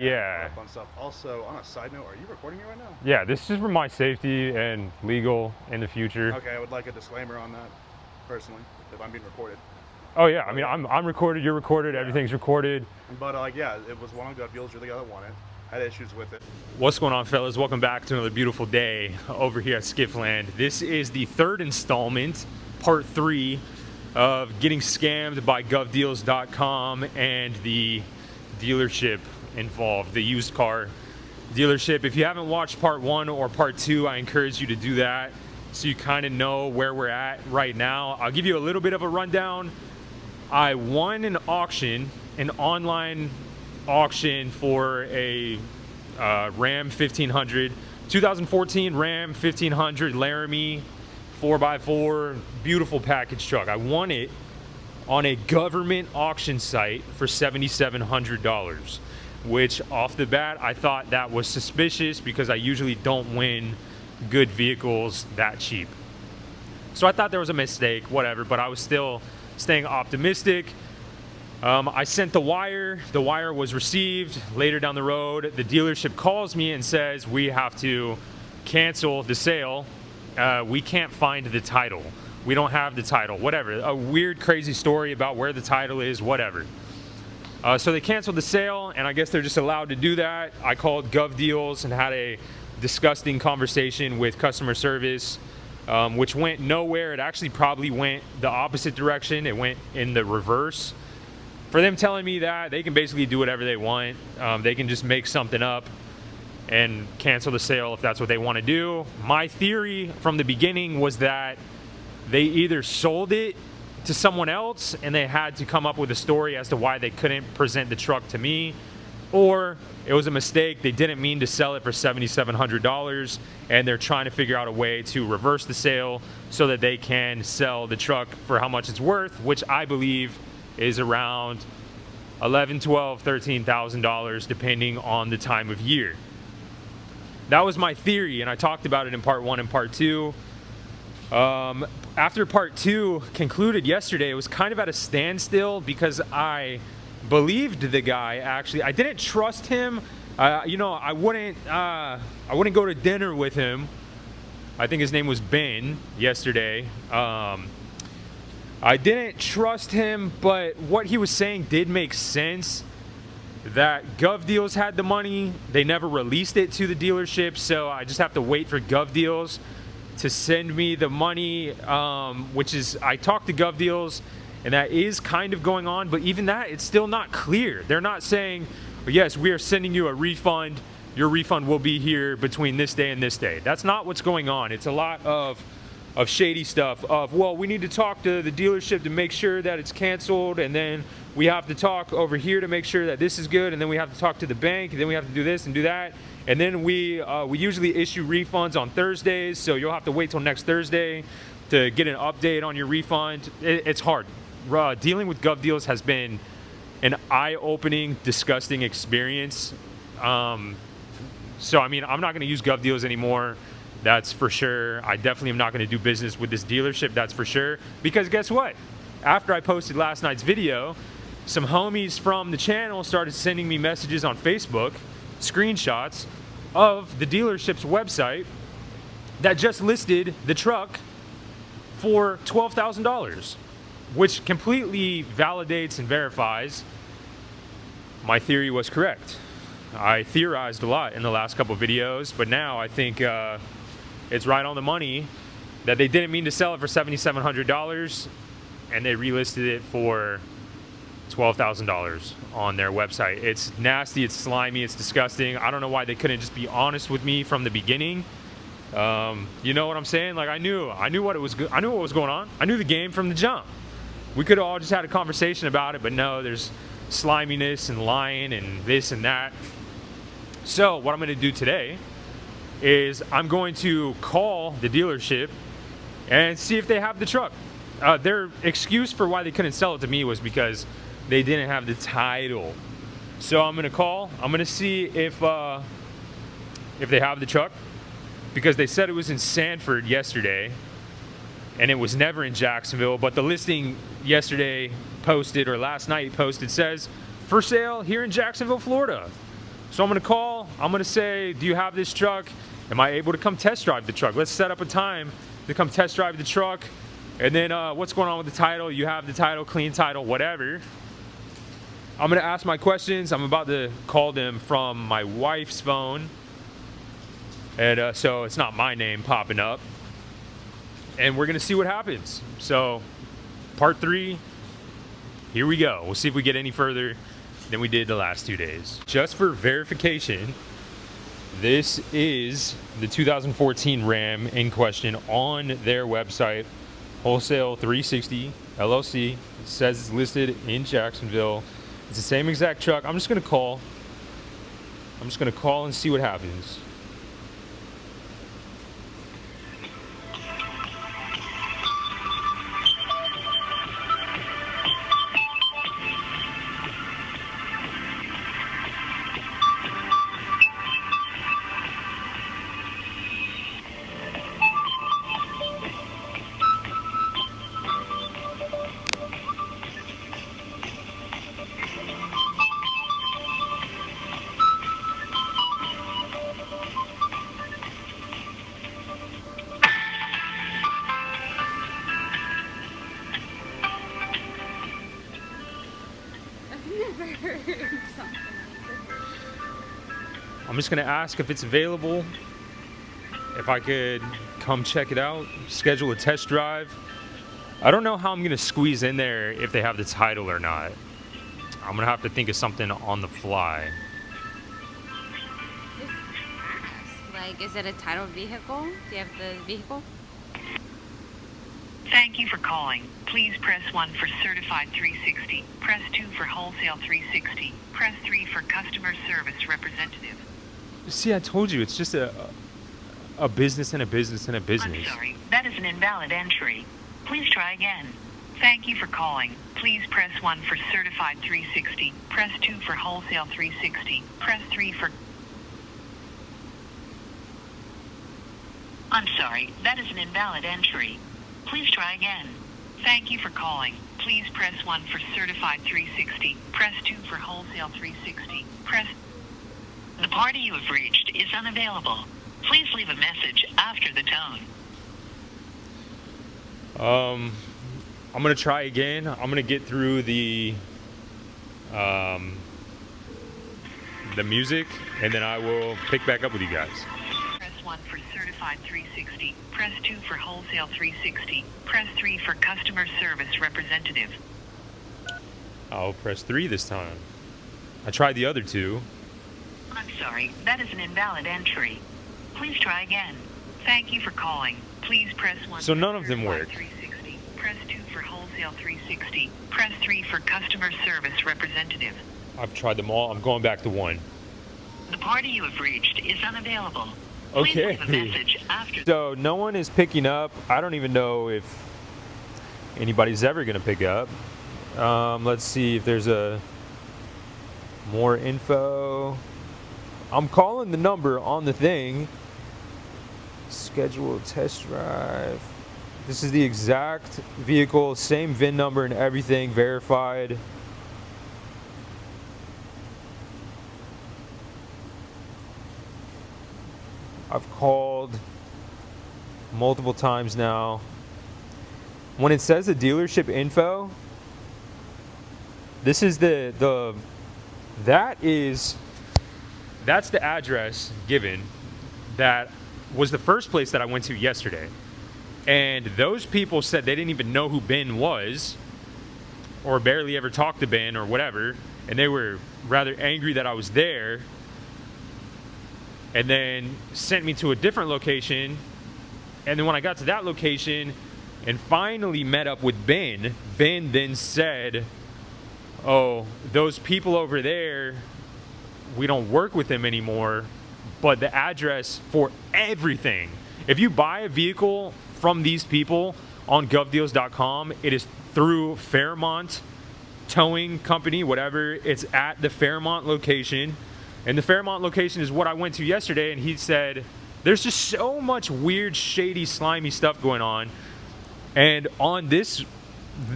Yeah. Fun stuff. Also, on a side note, are you recording me right now? Yeah, this is for my safety and legal in the future. Okay, I would like a disclaimer on that, personally, if I'm being recorded. Oh yeah, I mean, I'm recorded, you're recorded, Yeah. Everything's recorded. But yeah, it was one on Gov Deals. You're the guy that won it. Had issues with it. What's going on, fellas? Welcome back to another beautiful day over here at Skiff Land. This is the third installment, part 3, of getting scammed by govdeals.com and the dealership involved, the used car dealership. If you haven't watched part 1 or part 2, I encourage you to do that so you kind of know where we're at right now. I'll give you a little bit of a rundown. I won an auction, an online auction for a Ram 1500, 2014 Ram 1500 Laramie 4x4, beautiful package truck. I won it on a government auction site for $7,700, which off the bat I thought that was suspicious because I usually don't win good vehicles that cheap. So I thought there was a mistake, whatever, but I was still staying optimistic. I sent the wire. The wire was received. Later down the road, the dealership calls me and says, we have to cancel the sale. We can't find the title. We don't have the title, whatever. A weird, crazy story about where the title is, whatever. So they canceled the sale, and I guess they're just allowed to do that. I called Gov Deals and had a disgusting conversation with customer service, which went nowhere. It actually probably went the opposite direction. It went in the reverse. For them telling me that, they can basically do whatever they want. They can just make something up and cancel the sale if that's what they want to do. My theory from the beginning was that they either sold it to someone else and they had to come up with a story as to why they couldn't present the truck to me, or it was a mistake. They didn't mean to sell it for $7,700 and they're trying to figure out a way to reverse the sale so that they can sell the truck for how much it's worth, which I believe is around $11,000, $12,000, $13,000 depending on the time of year. That was my theory, and I talked about it in part 1 and part 2. After part 2 concluded yesterday, it was kind of at a standstill because I believed the guy. Actually, I didn't trust him. I wouldn't go to dinner with him. I think his name was Ben yesterday. I didn't trust him, but what he was saying did make sense. That Gov Deals had the money. They never released it to the dealership, so I just have to wait for Gov Deals to send me the money, which is, I talked to Gov Deals, and that is kind of going on, but even that, it's still not clear. They're not saying, yes, we are sending you a refund. Your refund will be here between this day and this day. That's not what's going on. It's a lot of shady stuff of, well, we need to talk to the dealership to make sure that it's canceled, and then we have to talk over here to make sure that this is good, and then we have to talk to the bank, and then we have to do this and do that, and then we usually issue refunds on Thursdays, so you'll have to wait till next Thursday to get an update on your refund. It's hard. Dealing with Gov Deals has been an eye-opening, disgusting experience. So I mean, I'm not going to use Gov Deals anymore. That's for sure. I definitely am not going to do business with this dealership, that's for sure. Because guess what? After I posted last night's video, some homies from the channel started sending me messages on Facebook, screenshots of the dealership's website that just listed the truck for $12,000, which completely validates and verifies my theory was correct. I theorized a lot in the last couple videos, but now I think it's right on the money that they didn't mean to sell it for $7,700 and they relisted it for $12,000 on their website. It's nasty, it's slimy, it's disgusting. I don't know why they couldn't just be honest with me from the beginning. You know what I'm saying? Like I knew what was going on. I knew the game from the jump. We could have all just had a conversation about it, but no, there's sliminess and lying and this and that. So what I'm going to do today is I'm going to call the dealership and see if they have the truck. Their excuse for why they couldn't sell it to me was because they didn't have the title. So I'm gonna call. I'm gonna see if they have the truck, because they said it was in Sanford yesterday, and it was never in Jacksonville. But the listing yesterday posted, or last night posted, says for sale here in Jacksonville, Florida. So I'm gonna call, I'm gonna say, do you have this truck? Am I able to come test drive the truck? Let's set up a time to come test drive the truck. And then what's going on with the title? You have the title, clean title, whatever. I'm gonna ask my questions. I'm about to call them from my wife's phone. And so it's not my name popping up. And we're gonna see what happens. So part 3, here we go. We'll see if we get any further than we did the last 2 days. Just for verification, this is the 2014 Ram in question on their website, Wholesale 360 LLC. It says it's listed in Jacksonville. It's the same exact truck. I'm just gonna call. And see what happens. I'm just gonna ask if it's available, if I could come check it out, schedule a test drive. I don't know how I'm gonna squeeze in there if they have the title or not. I'm gonna have to think of something on the fly. Just ask, like, is it a titled vehicle? Do you have the vehicle? Thank you for calling. Please press 1 for Certified 360. Press 2 for Wholesale 360. Press 3 for Customer Service Representative. See, I told you, it's just a business and a business and a business. I'm sorry, that is an invalid entry. Please try again. Thank you for calling. Please press 1 for Certified 360. Press 2 for Wholesale 360. Press 3 for... I'm sorry, that is an invalid entry. Please try again. Thank you for calling. Please press 1 for Certified 360. Press 2 for Wholesale 360. Press... The party you have reached is unavailable. Please leave a message after the tone. I'm gonna try again. I'm gonna get through the music, and then I will pick back up with you guys. Press 1 for Certified 360. Press 2 for Wholesale 360. Press 3 for Customer Service Representative. I'll press 3 this time. I tried the other 2. I'm sorry, that is an invalid entry. Please try again. Thank you for calling. Please press 1 So for none of them Certified work. 360. Press 2 for Wholesale 360. Press 3 for Customer Service Representative. I've tried them all. I'm going back to 1. The party you have reached is unavailable. Okay. Please leave a message after... So no one is picking up. I don't even know if anybody's ever gonna pick up. Let's see if there's more info. I'm calling the number on the thing. Schedule test drive. This is the exact vehicle, same VIN number and everything, verified. I've called multiple times now. When it says the dealership info, this is that's the address given that was the first place that I went to yesterday. And those people said they didn't even know who Ben was, or barely ever talked to Ben or whatever, and they were rather angry that I was there, and then sent me to a different location. And then when I got to that location and finally met up with Ben, Ben then said, oh, those people over there, we don't work with them anymore, but the address for everything, if you buy a vehicle from these people on govdeals.com, it is through Fairmont Towing Company, whatever. It's at the Fairmont location, and the Fairmont location is what I went to yesterday. And he said there's just so much weird, shady, slimy stuff going on. And on this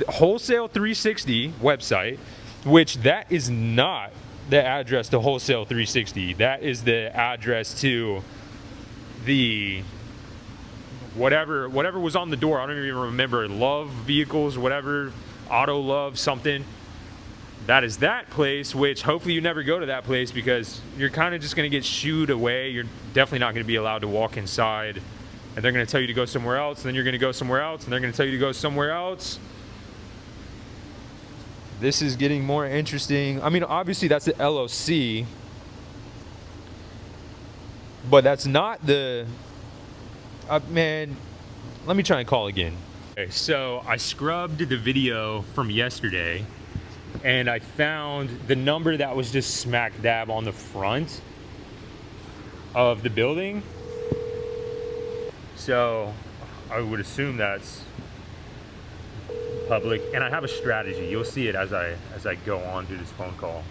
Wholesale 360 website, which that is not the address to Wholesale 360. That is the address to the whatever was on the door. I don't even remember. Love Vehicles, whatever, Auto Love something. That is that place, which hopefully you never go to that place, because you're kind of just going to get shooed away. You're definitely not going to be allowed to walk inside. And they're going to tell you to go somewhere else, and then you're going to go somewhere else, and they're going to tell you to go somewhere else. This is getting more interesting. I mean, obviously that's the LOC, but that's not the... man, let me try and call again. Okay, so I scrubbed the video from yesterday, and I found the number that was just smack dab on the front of the building. So I would assume that's public, and I have a strategy. You'll see it as I go on through this phone call.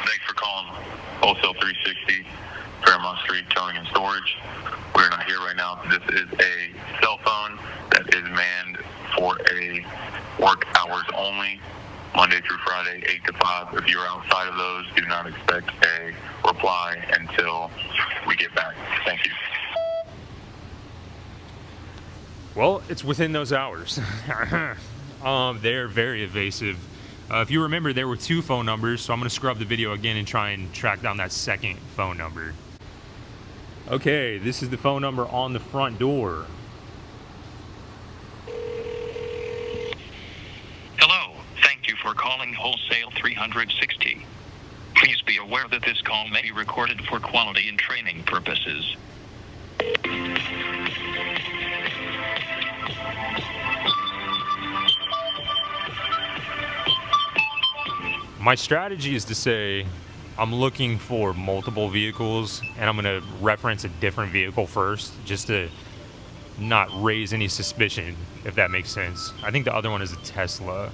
Thanks for calling Wholesale 360, Fairmont Street, Towing and Storage. We're not here right now. This is a cell phone that is manned for a work hours only, Monday through Friday, 8 to 5. If you're outside of those, do not expect a reply until we get back. Thank you. Well, it's within those hours. They're very evasive. If you remember, there were 2 phone numbers, so I'm going to scrub the video again and try and track down that second phone number. Okay, this is the phone number on the front door. Hello, thank you for calling Wholesale 360. Please be aware that this call may be recorded for quality and training purposes. My strategy is to say I'm looking for multiple vehicles, and I'm going to reference a different vehicle first, just to not raise any suspicion, if that makes sense. I think the other one is a Tesla.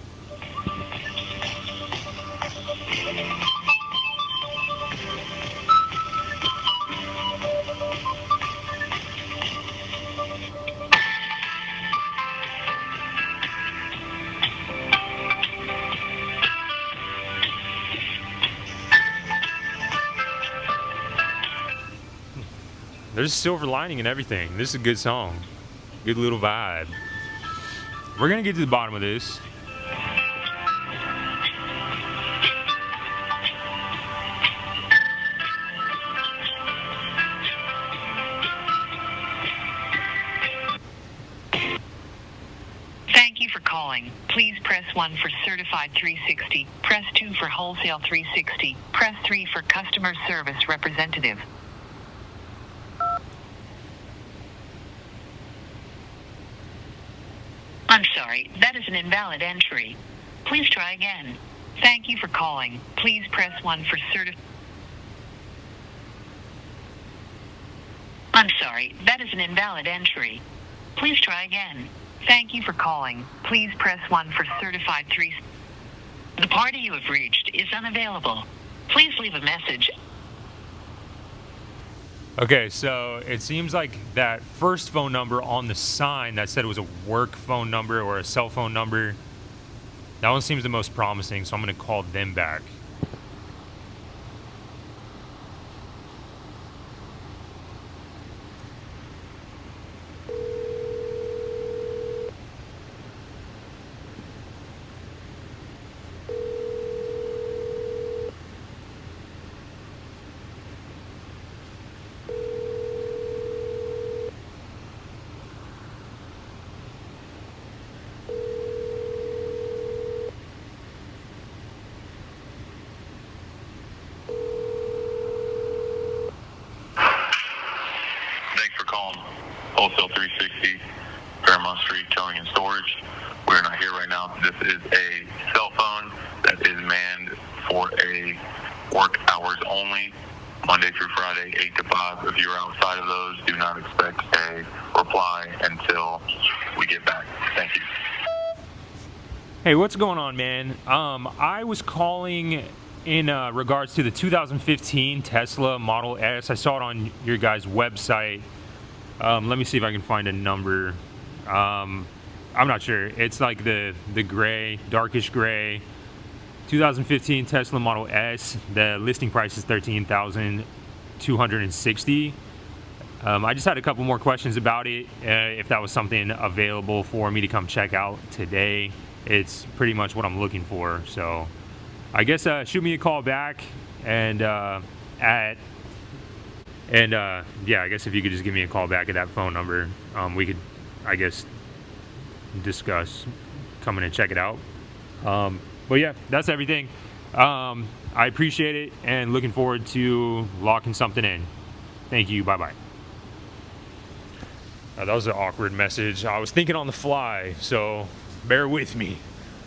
There's a silver lining and everything. This is a good song. Good little vibe. We're gonna get to the bottom of this. Thank you for calling. Please press 1 for Certified 360. Press 2 for Wholesale 360. Press 3 for Customer Service Representative. I'm sorry, that is an invalid entry. Please try again. Thank you for calling. Please press 1 for I'm sorry, that is an invalid entry. Please try again. Thank you for calling. Please press 1 for Certified 3. The party you have reached is unavailable. Please leave a message. Okay, so it seems like that first phone number on the sign that said it was a work phone number or a cell phone number, that one seems the most promising, so I'm going to call them back. Wholesale 360, Fairmont Street, Towing and Storage. We're not here right now. This is a cell phone that is manned for a work hours only, Monday through Friday, 8 to 5. If you're outside of those, do not expect a reply until we get back. Thank you. Hey, what's going on, man? I was calling in regards to the 2015 Tesla Model S. I saw it on your guys' website. Let me see if I can find a number. I'm not sure. It's like the gray, darkish gray, 2015 Tesla Model S. The listing price is $13,260. I just had a couple more questions about it. If that was something available for me to come check out today. It's pretty much what I'm looking for. So I guess shoot me a call back and yeah, I guess if you could just give me a call back at that phone number, we could, I guess, discuss coming and check it out. But yeah, that's everything. I appreciate it and looking forward to locking something in. Thank you. Bye-bye. That was an awkward message. I was thinking on the fly, so bear with me.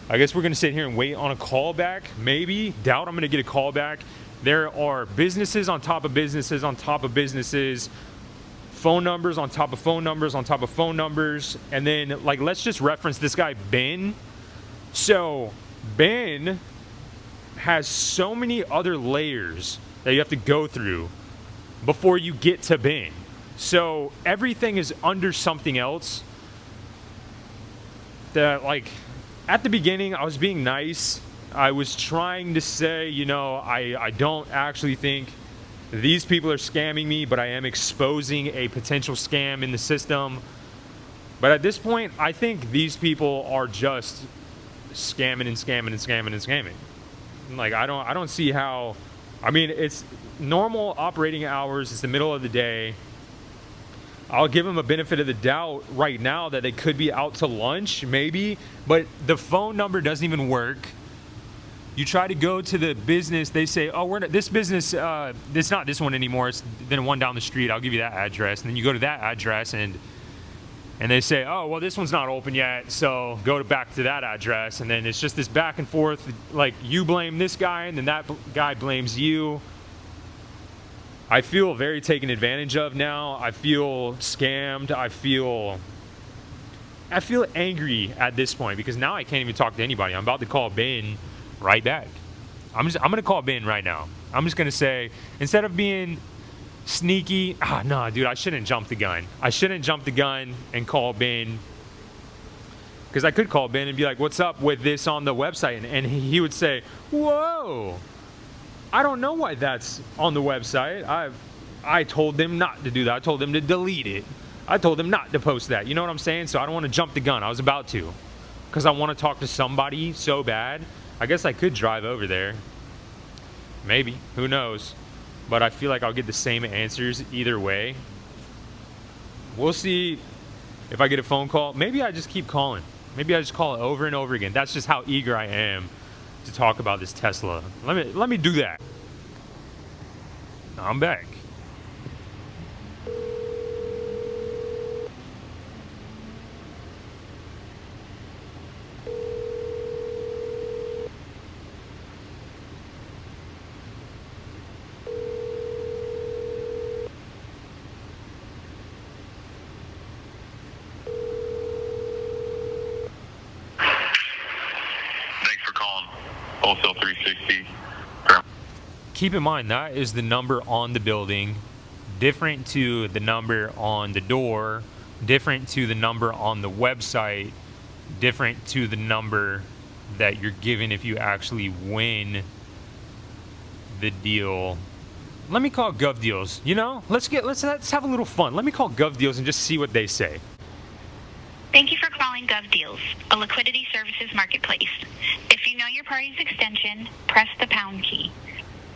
I guess we're gonna sit here and wait on a call back. Maybe. Doubt I'm gonna get a call back. There are businesses on top of businesses on top of businesses, phone numbers on top of phone numbers on top of phone numbers, and then, like, let's just reference this guy Ben. So Ben has so many other layers that you have to go through before you get to Ben. So everything is under something else. That, like, at the beginning I was being nice. I was trying to say, you know, I don't actually think these people are scamming me, but I am exposing a potential scam in the system. But at this point, I think these people are just scamming and scamming and scamming and scamming. Like, I don't see how. I mean, it's normal operating hours. It's the middle of the day. I'll give them a benefit of the doubt right now that they could be out to lunch, maybe, but the phone number doesn't even work. You try to go to the business, they say, oh, we're not, this business, it's not this one anymore, it's the one down the street, I'll give you that address. And then you go to that address and they say, oh, well, this one's not open yet, so go back to that address. And then it's just this back and forth, like, you blame this guy and then that guy blames you. I feel very taken advantage of now. I feel scammed. I feel angry at this point because now I can't even talk to anybody. I'm about to call Ben right back. I'm gonna call Ben right now. I'm just gonna say, instead of being sneaky, no, dude, I shouldn't jump the gun. I shouldn't jump the gun and call Ben, because I could call Ben and be like, what's up with this on the website? And he would say, whoa, I don't know why that's on the website. I told them not to do that. I told them to delete it. I told them not to post that. You know what I'm saying? So I don't want to jump the gun. I was about to, because I want to talk to somebody so bad. I guess I could drive over there. Maybe. Who knows? But I feel like I'll get the same answers either way. We'll see if I get a phone call. Maybe I just keep calling. Maybe I just call it over and over again. That's just how eager I am to talk about this Tesla. Let me do that. I'm back. Wholesale 360. Keep in mind, that is the number on the building, different to the number on the door, different to the number on the website, different to the number that you're given if you actually win the deal. Let me call Gov Deals. You know, let's have a little fun. Let me call Gov Deals and just see what they say. Thank you for calling Gov Deals, a liquidity services marketplace. If you know your party's extension, press the pound key.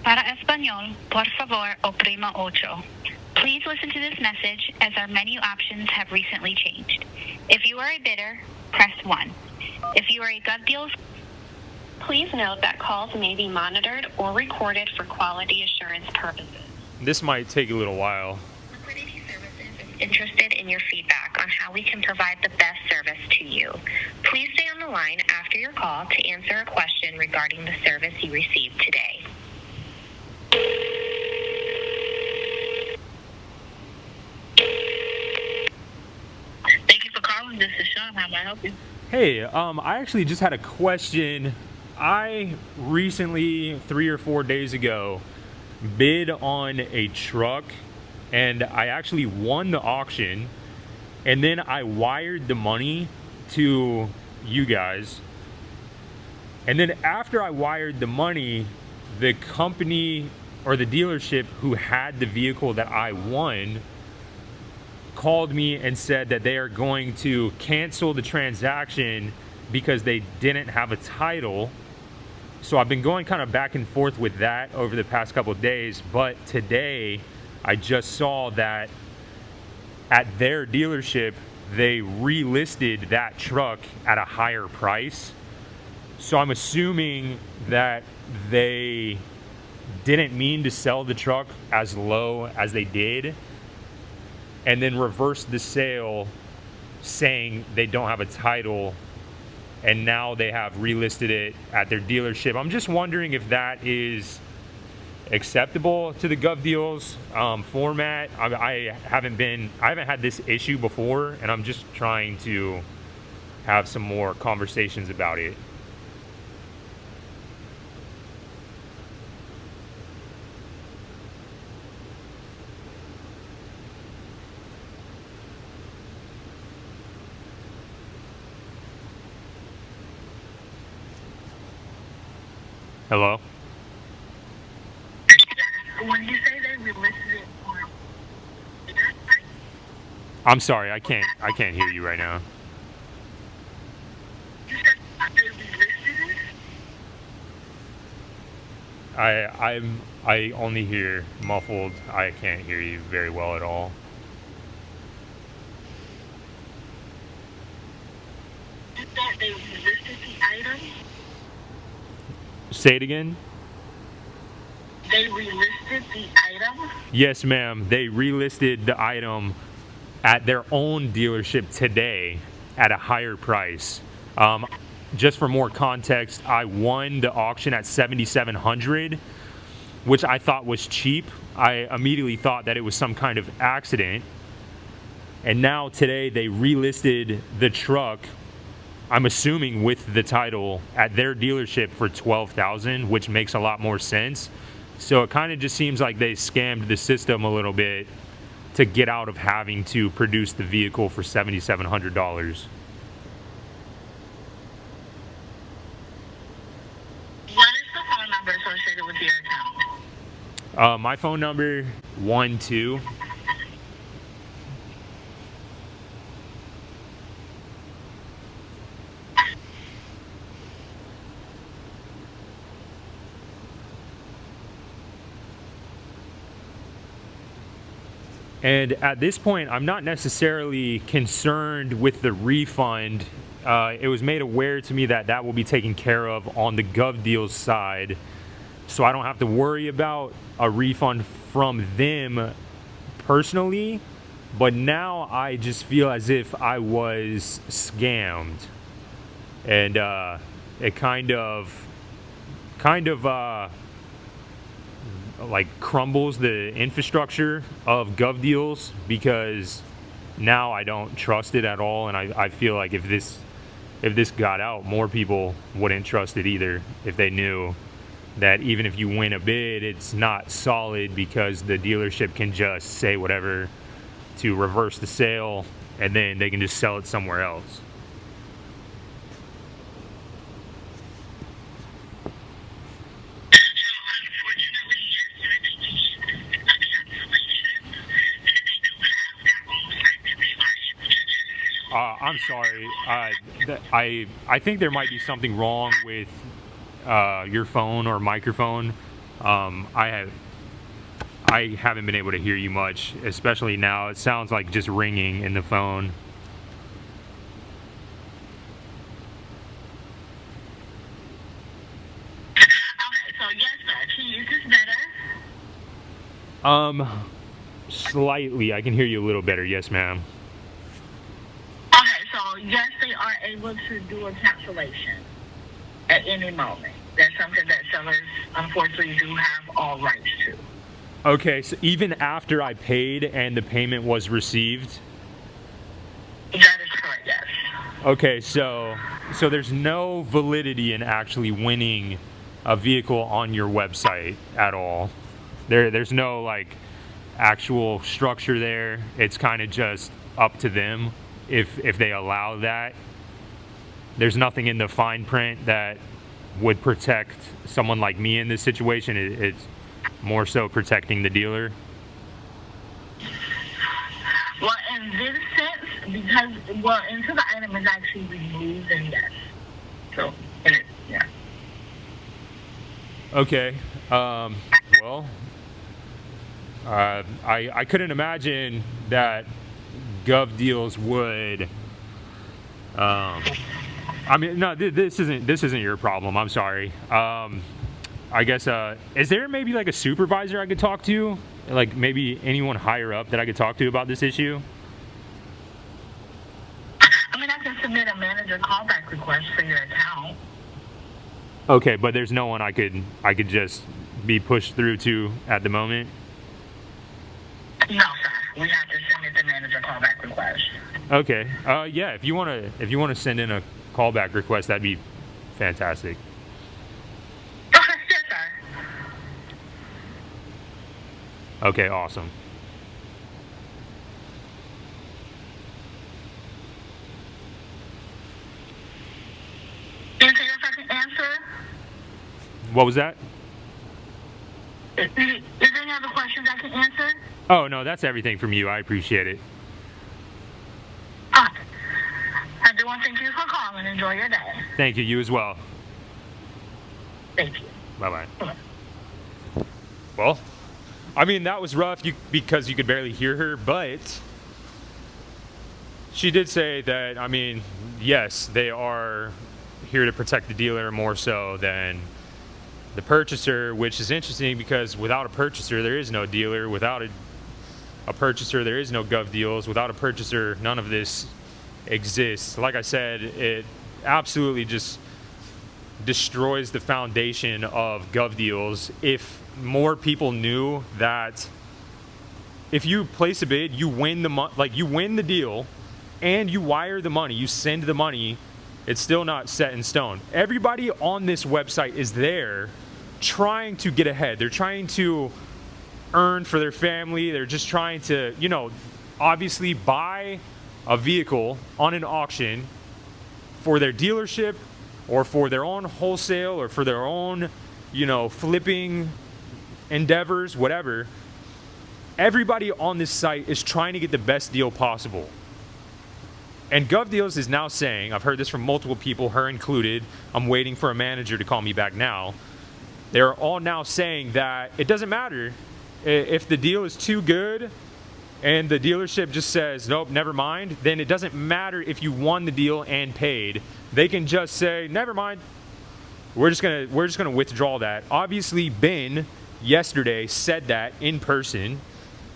Para español, por favor, oprima ocho. Please listen to this message as our menu options have recently changed. If you are a bidder, press 1. If you are a Gov Deals, please note that calls may be monitored or recorded for quality assurance purposes. This might take a little while. Liquidity Services is interested in your feedback on how we can provide the best service to you. Please stay on the line after your call to answer a question regarding the service you received today. Thank you for calling. This is Sean. How may I help you? Hey, I actually just had a question. I recently, 3 or 4 days ago, bid on a truck, and I actually won the auction, and then I wired the money to you guys. And then after I wired the money, the company or the dealership who had the vehicle that I won called me and said that they are going to cancel the transaction because they didn't have a title. So I've been going kind of back and forth with that over the past couple of days, but today I just saw that at their dealership they relisted that truck at a higher price. So I'm assuming that they didn't mean to sell the truck as low as they did, and then reverse the sale saying they don't have a title, and now they have relisted it at their dealership. I'm just wondering if that is acceptable to the Gov Deals format. I haven't had this issue before, and I'm just trying to have some more conversations about it. Hello? When you say they relisted it on, I'm sorry, I can't hear you right now. you said they relisted it? I only hear muffled. I can't hear you very well at all. You said they relisted the item? Say it again? They relisted the item? Yes, ma'am. They relisted the item at their own dealership today at a higher price. Just for more context, I won the auction at $7,700, which I thought was cheap. I immediately thought that it was some kind of accident. And now today they relisted the truck, I'm assuming with the title, at their dealership for $12,000, which makes a lot more sense. So it kind of just seems like they scammed the system a little bit to get out of having to produce the vehicle for $7,700. What is the phone number associated with your account? My phone number, 12. And at this point, I'm not necessarily concerned with the refund. It was made aware to me that that will be taken care of on the Gov Deals side, so I don't have to worry about a refund from them personally. But now I just feel as if I was scammed, and it kind of like crumbles the infrastructure of Gov Deals, because now I don't trust it at all, and I feel like if this got out, more people wouldn't trust it either if they knew that even if you win a bid, it's not solid, because the dealership can just say whatever to reverse the sale, and then they can just sell it somewhere else. I'm sorry. I think there might be something wrong with your phone or microphone. I haven't been able to hear you much, especially now. It sounds like just ringing in the phone. Okay, so yes, sir. Can you use this better? Slightly. I can hear you a little better. Yes, ma'am. Okay, so yes, they are able to do a cancellation at any moment. That's something that sellers, unfortunately, do have all rights to. Okay, so even after I paid and the payment was received? That is correct, yes. Okay, so there's no validity in actually winning a vehicle on your website at all. There's no like actual structure there. It's kind of just up to them if they allow that. There's nothing in the fine print that would protect someone like me in this situation. It's more so protecting the dealer. Well, in this sense, because, well, until the item is actually removed, then yes. So, yeah. Okay. Well, I couldn't imagine that Gov Deals would. I mean, no, this isn't your problem. I'm sorry. I guess is there maybe like a supervisor I could talk to, like maybe anyone higher up that I could talk to about this issue? I mean, I can submit a manager callback request for your account. Okay, but there's no one I could just be pushed through to at the moment. No, sir. We have to submit the manager callback request. Okay. Yeah. If you wanna send in a callback request, that'd be fantastic. Okay, yes, sir. Okay. Awesome. Anything else I can answer? What was that? Is there any other questions I can answer? Oh no, that's everything from you. I appreciate it. I do want to thank you for calling. Enjoy your day. Thank you. You as well. Thank you. Bye bye. Well, I mean that was rough because you could barely hear her, but she did say that. I mean, yes, they are here to protect the dealer more so than the purchaser, which is interesting because without a purchaser, there is no dealer. Without a purchaser, there is no Gov Deals. Without a purchaser, none of this exists. Like I said, it absolutely just destroys the foundation of Gov Deals. If more people knew that if you place a bid, you win you win the deal, and you wire the money, you send the money, it's still not set in stone. Everybody on this website is there trying to get ahead. They're trying to earn for their family. They're just trying to, obviously buy a vehicle on an auction for their dealership or for their own wholesale or for their own, flipping endeavors, whatever. Everybody on this site is trying to get the best deal possible. And Gov Deals is now saying, I've heard this from multiple people, her included, I'm waiting for a manager to call me back now. They're all now saying that it doesn't matter if the deal is too good and the dealership just says, nope, never mind, then it doesn't matter if you won the deal and paid. They can just say, never mind. We're just gonna withdraw that. Obviously, Ben yesterday said that in person.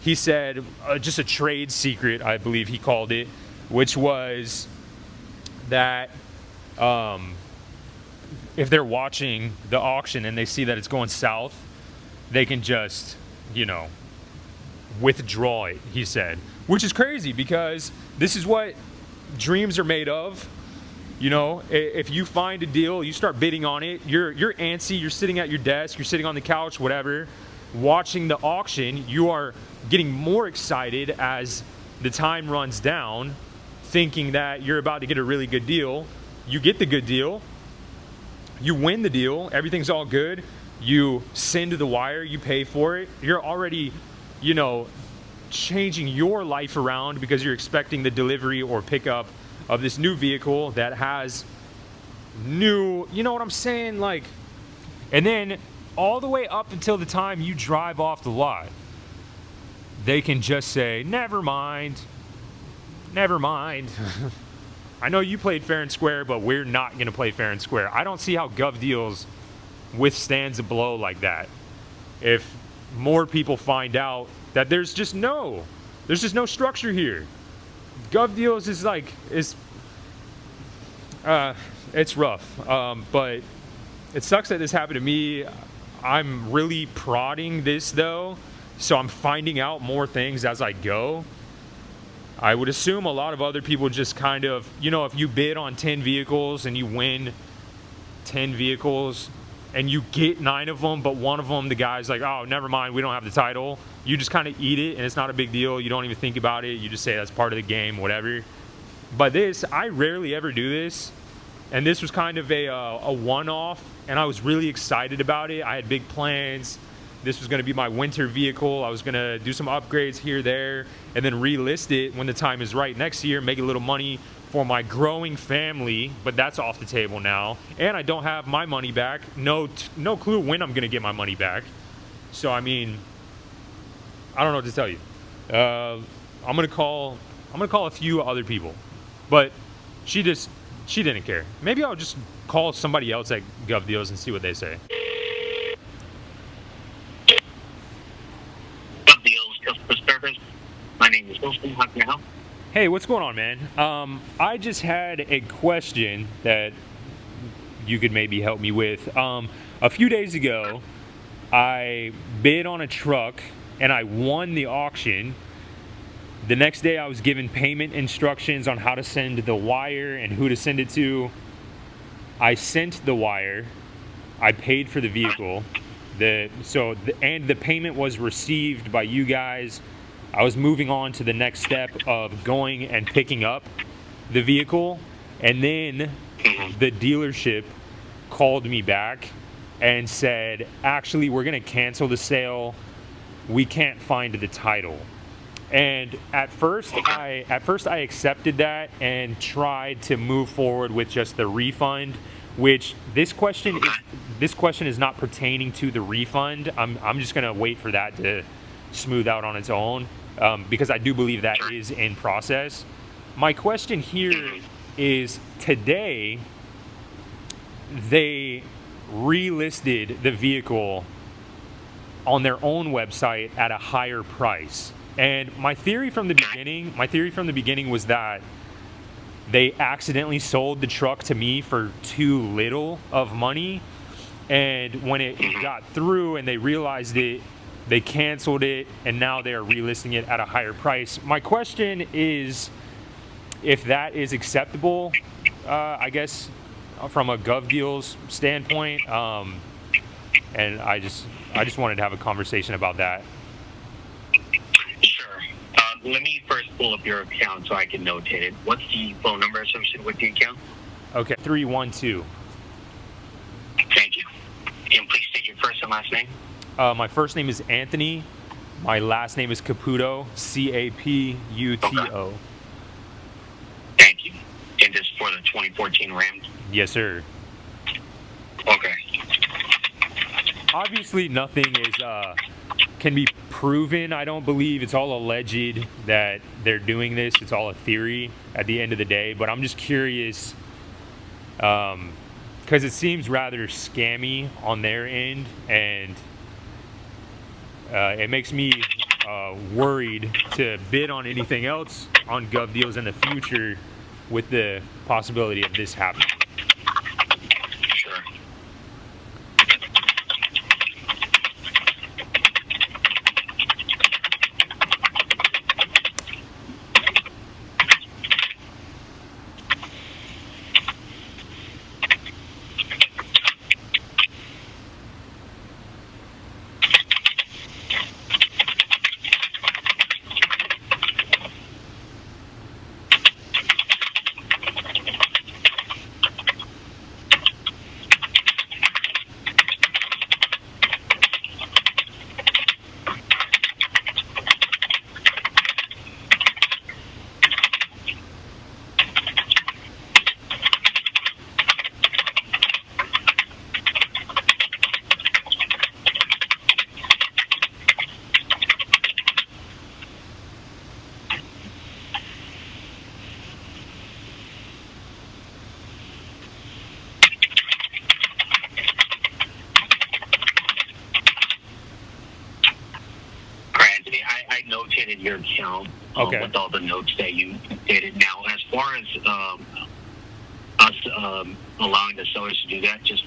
He said just a trade secret, I believe he called it, which was that if they're watching the auction and they see that it's going south, they can just, withdraw it, he said. Which is crazy because this is what dreams are made of. If you find a deal, you start bidding on it, you're antsy, you're sitting at your desk, you're sitting on the couch, whatever, watching the auction, you are getting more excited as the time runs down, thinking that you're about to get a really good deal. You get the good deal, you win the deal, everything's all good, you send to the wire, you pay for it, you're already, changing your life around because you're expecting the delivery or pickup of this new vehicle that has new, you know what I'm saying? Like, and then all the way up until the time you drive off the lot, they can just say, never mind. I know you played fair and square, but we're not going to play fair and square. I don't see how Gov Deals withstands a blow like that. If more people find out that there's just no structure here. Gov Deals is it's rough. But it sucks that this happened to me. I'm really prodding this though, so I'm finding out more things as I go. I would assume a lot of other people just kind of, you know, if you bid on 10 vehicles and you win 10 vehicles and you get 9 of them, but one of them, the guy's like, oh, never mind, we don't have the title. You just kind of eat it, and it's not a big deal. You don't even think about it. You just say that's part of the game, whatever. But this, I rarely ever do this. And this was kind of a one-off, and I was really excited about it. I had big plans. This was going to be my winter vehicle. I was going to do some upgrades here, there, and then relist it when the time is right next year, make a little money for my growing family, but that's off the table now. And I don't have my money back. No clue when I'm going to get my money back. So, I mean, I don't know what to tell you. I'm going to call a few other people, but she didn't care. Maybe I'll just call somebody else at Gov Deals and see what they say. Gov Deals, customer service. My name is Wilson. How can I help? Hey, what's going on, man? I just had a question that you could maybe help me with. A few days ago, I bid on a truck and I won the auction. The next day I was given payment instructions on how to send the wire and who to send it to. I sent the wire. I paid for the vehicle. And the payment was received by you guys. I was moving on to the next step of going and picking up the vehicle. And then the dealership called me back and said, actually, we're going to cancel the sale. We can't find the title. And at first I accepted that and tried to move forward with just the refund, which this question is not pertaining to the refund. I'm just gonna wait for that to smooth out on its own, because I do believe that is in process. My question here is, today they relisted the vehicle on their own website at a higher price. And my theory from the beginning was that they accidentally sold the truck to me for too little of money. And when it got through and they realized it, they canceled it, and now they're relisting it at a higher price. My question is if that is acceptable, I guess, from a Gov Deals standpoint. And I just wanted to have a conversation about that. Let me first pull up your account so I can notate it. What's the phone number associated with the account? Okay, 312. Thank you. And please state your first and last name. My first name is Anthony. My last name is Caputo, Caputo. Okay. Thank you. And this is for the 2014 Ram? Yes, sir. Okay. Obviously, nothing is can be proven. I don't believe. It's all alleged that they're doing this. It's all a theory at the end of the day. But I'm just curious, because it seems rather scammy on their end, and it makes me worried to bid on anything else on Gov Deals in the future with the possibility of this happening. Your account okay. With all the notes that you stated. Now, as far as us allowing the sellers to do that, just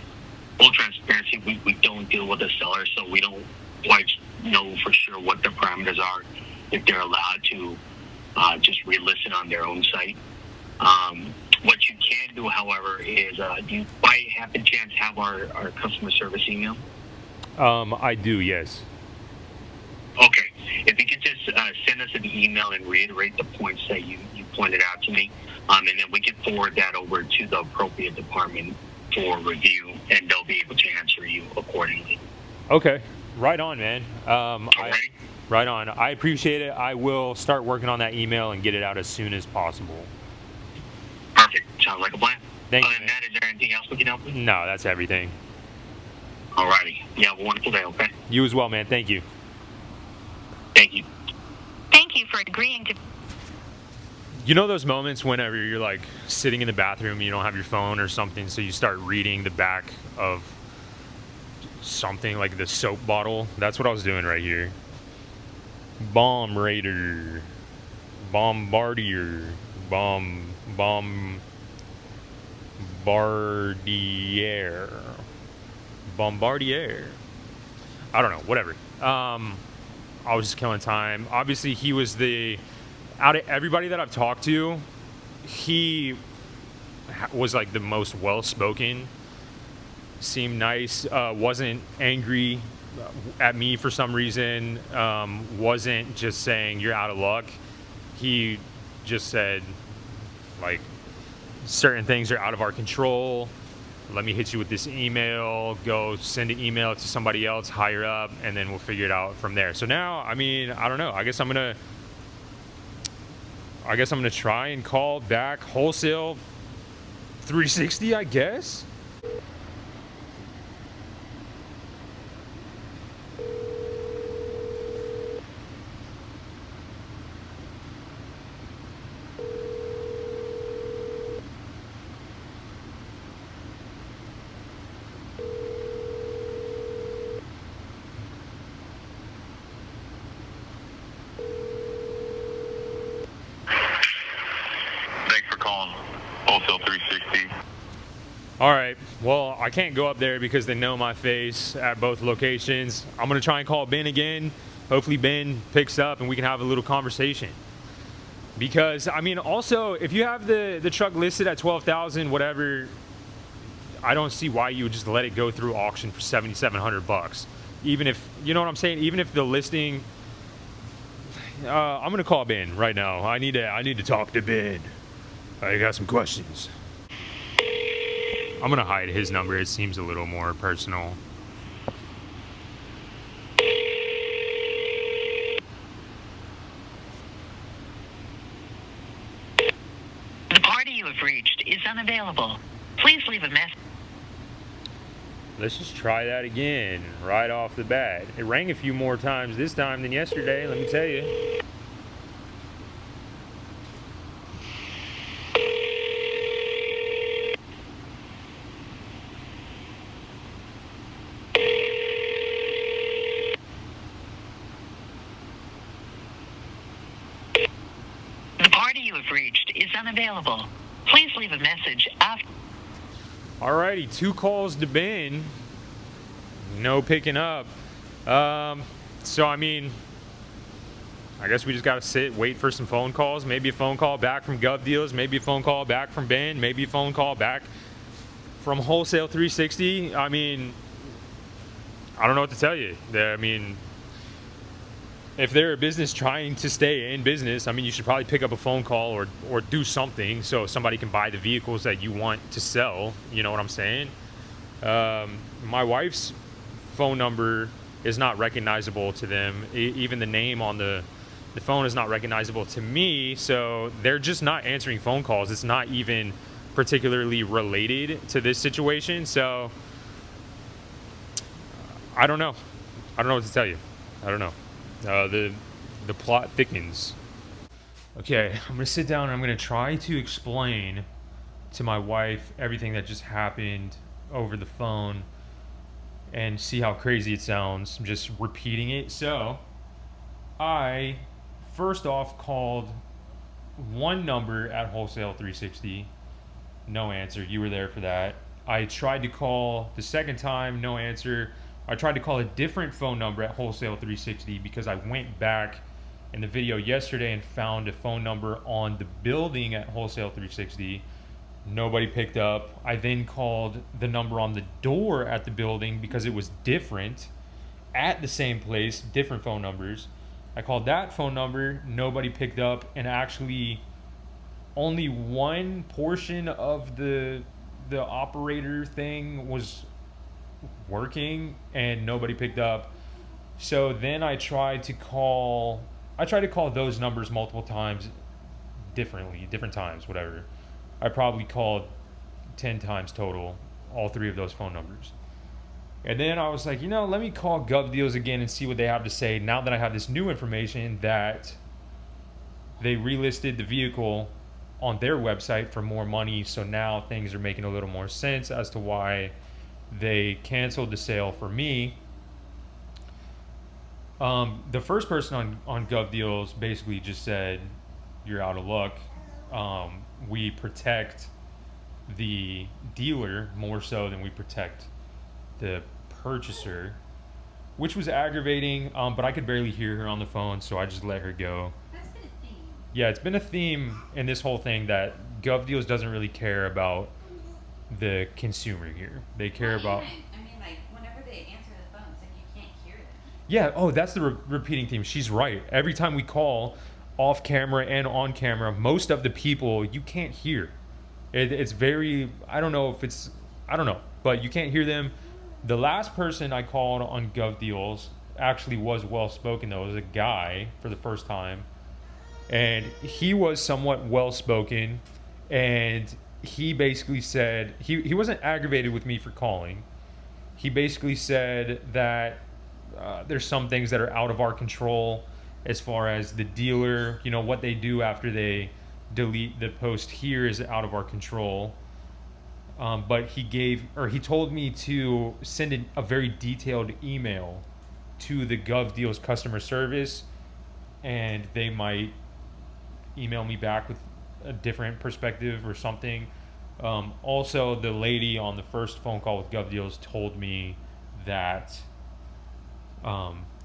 full transparency, we don't deal with the sellers, so we don't quite know for sure what the parameters are, if they're allowed to just re-listen on their own site. What you can do, however, is do you by happen chance have our customer service email? I do, yes. Okay. If you could just send us an email and reiterate the points that you pointed out to me, and then we can forward that over to the appropriate department for review, and they'll be able to answer you accordingly. Okay. Right on, man. Alrighty? Right on. I appreciate it. I will start working on that email and get it out as soon as possible. Perfect. Sounds like a plan. Thank Other you, than man. that, is there anything else we can help with? No, that's everything. Alrighty. You have a wonderful day, okay? You as well, man. Thank you. Thank you. Thank you for agreeing to. You know those moments whenever you're like sitting in the bathroom, you don't have your phone or something, so you start reading the back of something like the soap bottle? That's what I was doing right here. Bomb Raider. Bombardier. Bombardier. Bombardier. I don't know, whatever. I was just killing time. Obviously, he was out of everybody that I've talked to, he was like the most well-spoken. Seemed nice. Wasn't angry at me for some reason. Wasn't just saying you're out of luck. He just said, like, certain things are out of our control. Let me hit you with this email. Go send an email to somebody else higher up, and then we'll figure it out from there. So now, I mean, I don't know. I guess I'm gonna try and call back Wholesale 360, I guess. Thanks for calling Wholesale 360. All right. Well, I can't go up there because they know my face at both locations. I'm going to try and call Ben again. Hopefully Ben picks up and we can have a little conversation. Because, I mean, also, if you have the truck listed at $12,000, whatever, I don't see why you would just let it go through auction for $7,700. Even if, you know what I'm saying? Even if the listing, I'm going to call Ben right now. I need to talk to Ben. I got some questions. I'm going to hide his number. It seems a little more personal. The party you have reached is unavailable. Please leave a message. Let's just try that again right off the bat. It rang a few more times this time than yesterday, let me tell you. The party you have reached is unavailable. Please leave a message after. Alrighty, 2 calls to Ben. No picking up. So, I mean, I guess we just got to sit, wait for some phone calls. Maybe a phone call back from Gov Deals. Maybe a phone call back from Ben. Maybe a phone call back from Wholesale 360. I mean, I don't know what to tell you. I mean, if they're a business trying to stay in business, I mean, you should probably pick up a phone call or do something so somebody can buy the vehicles that you want to sell. You know what I'm saying? My wife's phone number is not recognizable to them. Even the name on the phone is not recognizable to me. So they're just not answering phone calls. It's not even particularly related to this situation. So I don't know. I don't know what to tell you. I don't know. The plot thickens. Okay, I'm gonna sit down and I'm gonna try to explain to my wife everything that just happened over the phone and see how crazy it sounds. I'm just repeating it. So I first off called one number at Wholesale 360, no answer. You were there for that. I tried to call the second time, no answer. I tried to call a different phone number at Wholesale 360 because I went back in the video yesterday and found a phone number on the building at Wholesale 360. Nobody picked up. I then called the number on the door at the building because it was different at the same place, different phone numbers. I called that phone number, nobody picked up, and actually only one portion of the operator thing was working and nobody picked up. So then I tried to call those numbers multiple times, different times, whatever. I probably called 10 times total, all 3 of those phone numbers. And then I was like, let me call Gov Deals again and see what they have to say now that I have this new information that they relisted the vehicle on their website for more money. So now things are making a little more sense as to why they canceled the sale for me. The first person on Gov Deals basically just said, you're out of luck. We protect the dealer more so than we protect the purchaser, which was aggravating, but I could barely hear her on the phone, so I just let her go. That's been a theme. Yeah, it's been a theme in this whole thing that Gov Deals doesn't really care about the consumer here. They care about... I mean, like, whenever they answer the phone, it's like you can't hear them. Yeah, that's the repeating theme. She's right. Every time we call off camera and on camera, most of the people you can't hear. It's very... I don't know, but you can't hear them. The last person I called on Gov Deals actually was well-spoken, though. It was a guy for the first time. And he was somewhat well-spoken. And he basically said... He wasn't aggravated with me for calling. He basically said that there's some things that are out of our control as far as the dealer, what they do after they delete the post here is out of our control. But he told me to send a very detailed email to the Gov Deals customer service, and they might email me back with a different perspective or something. Also, the lady on the first phone call with Gov Deals told me that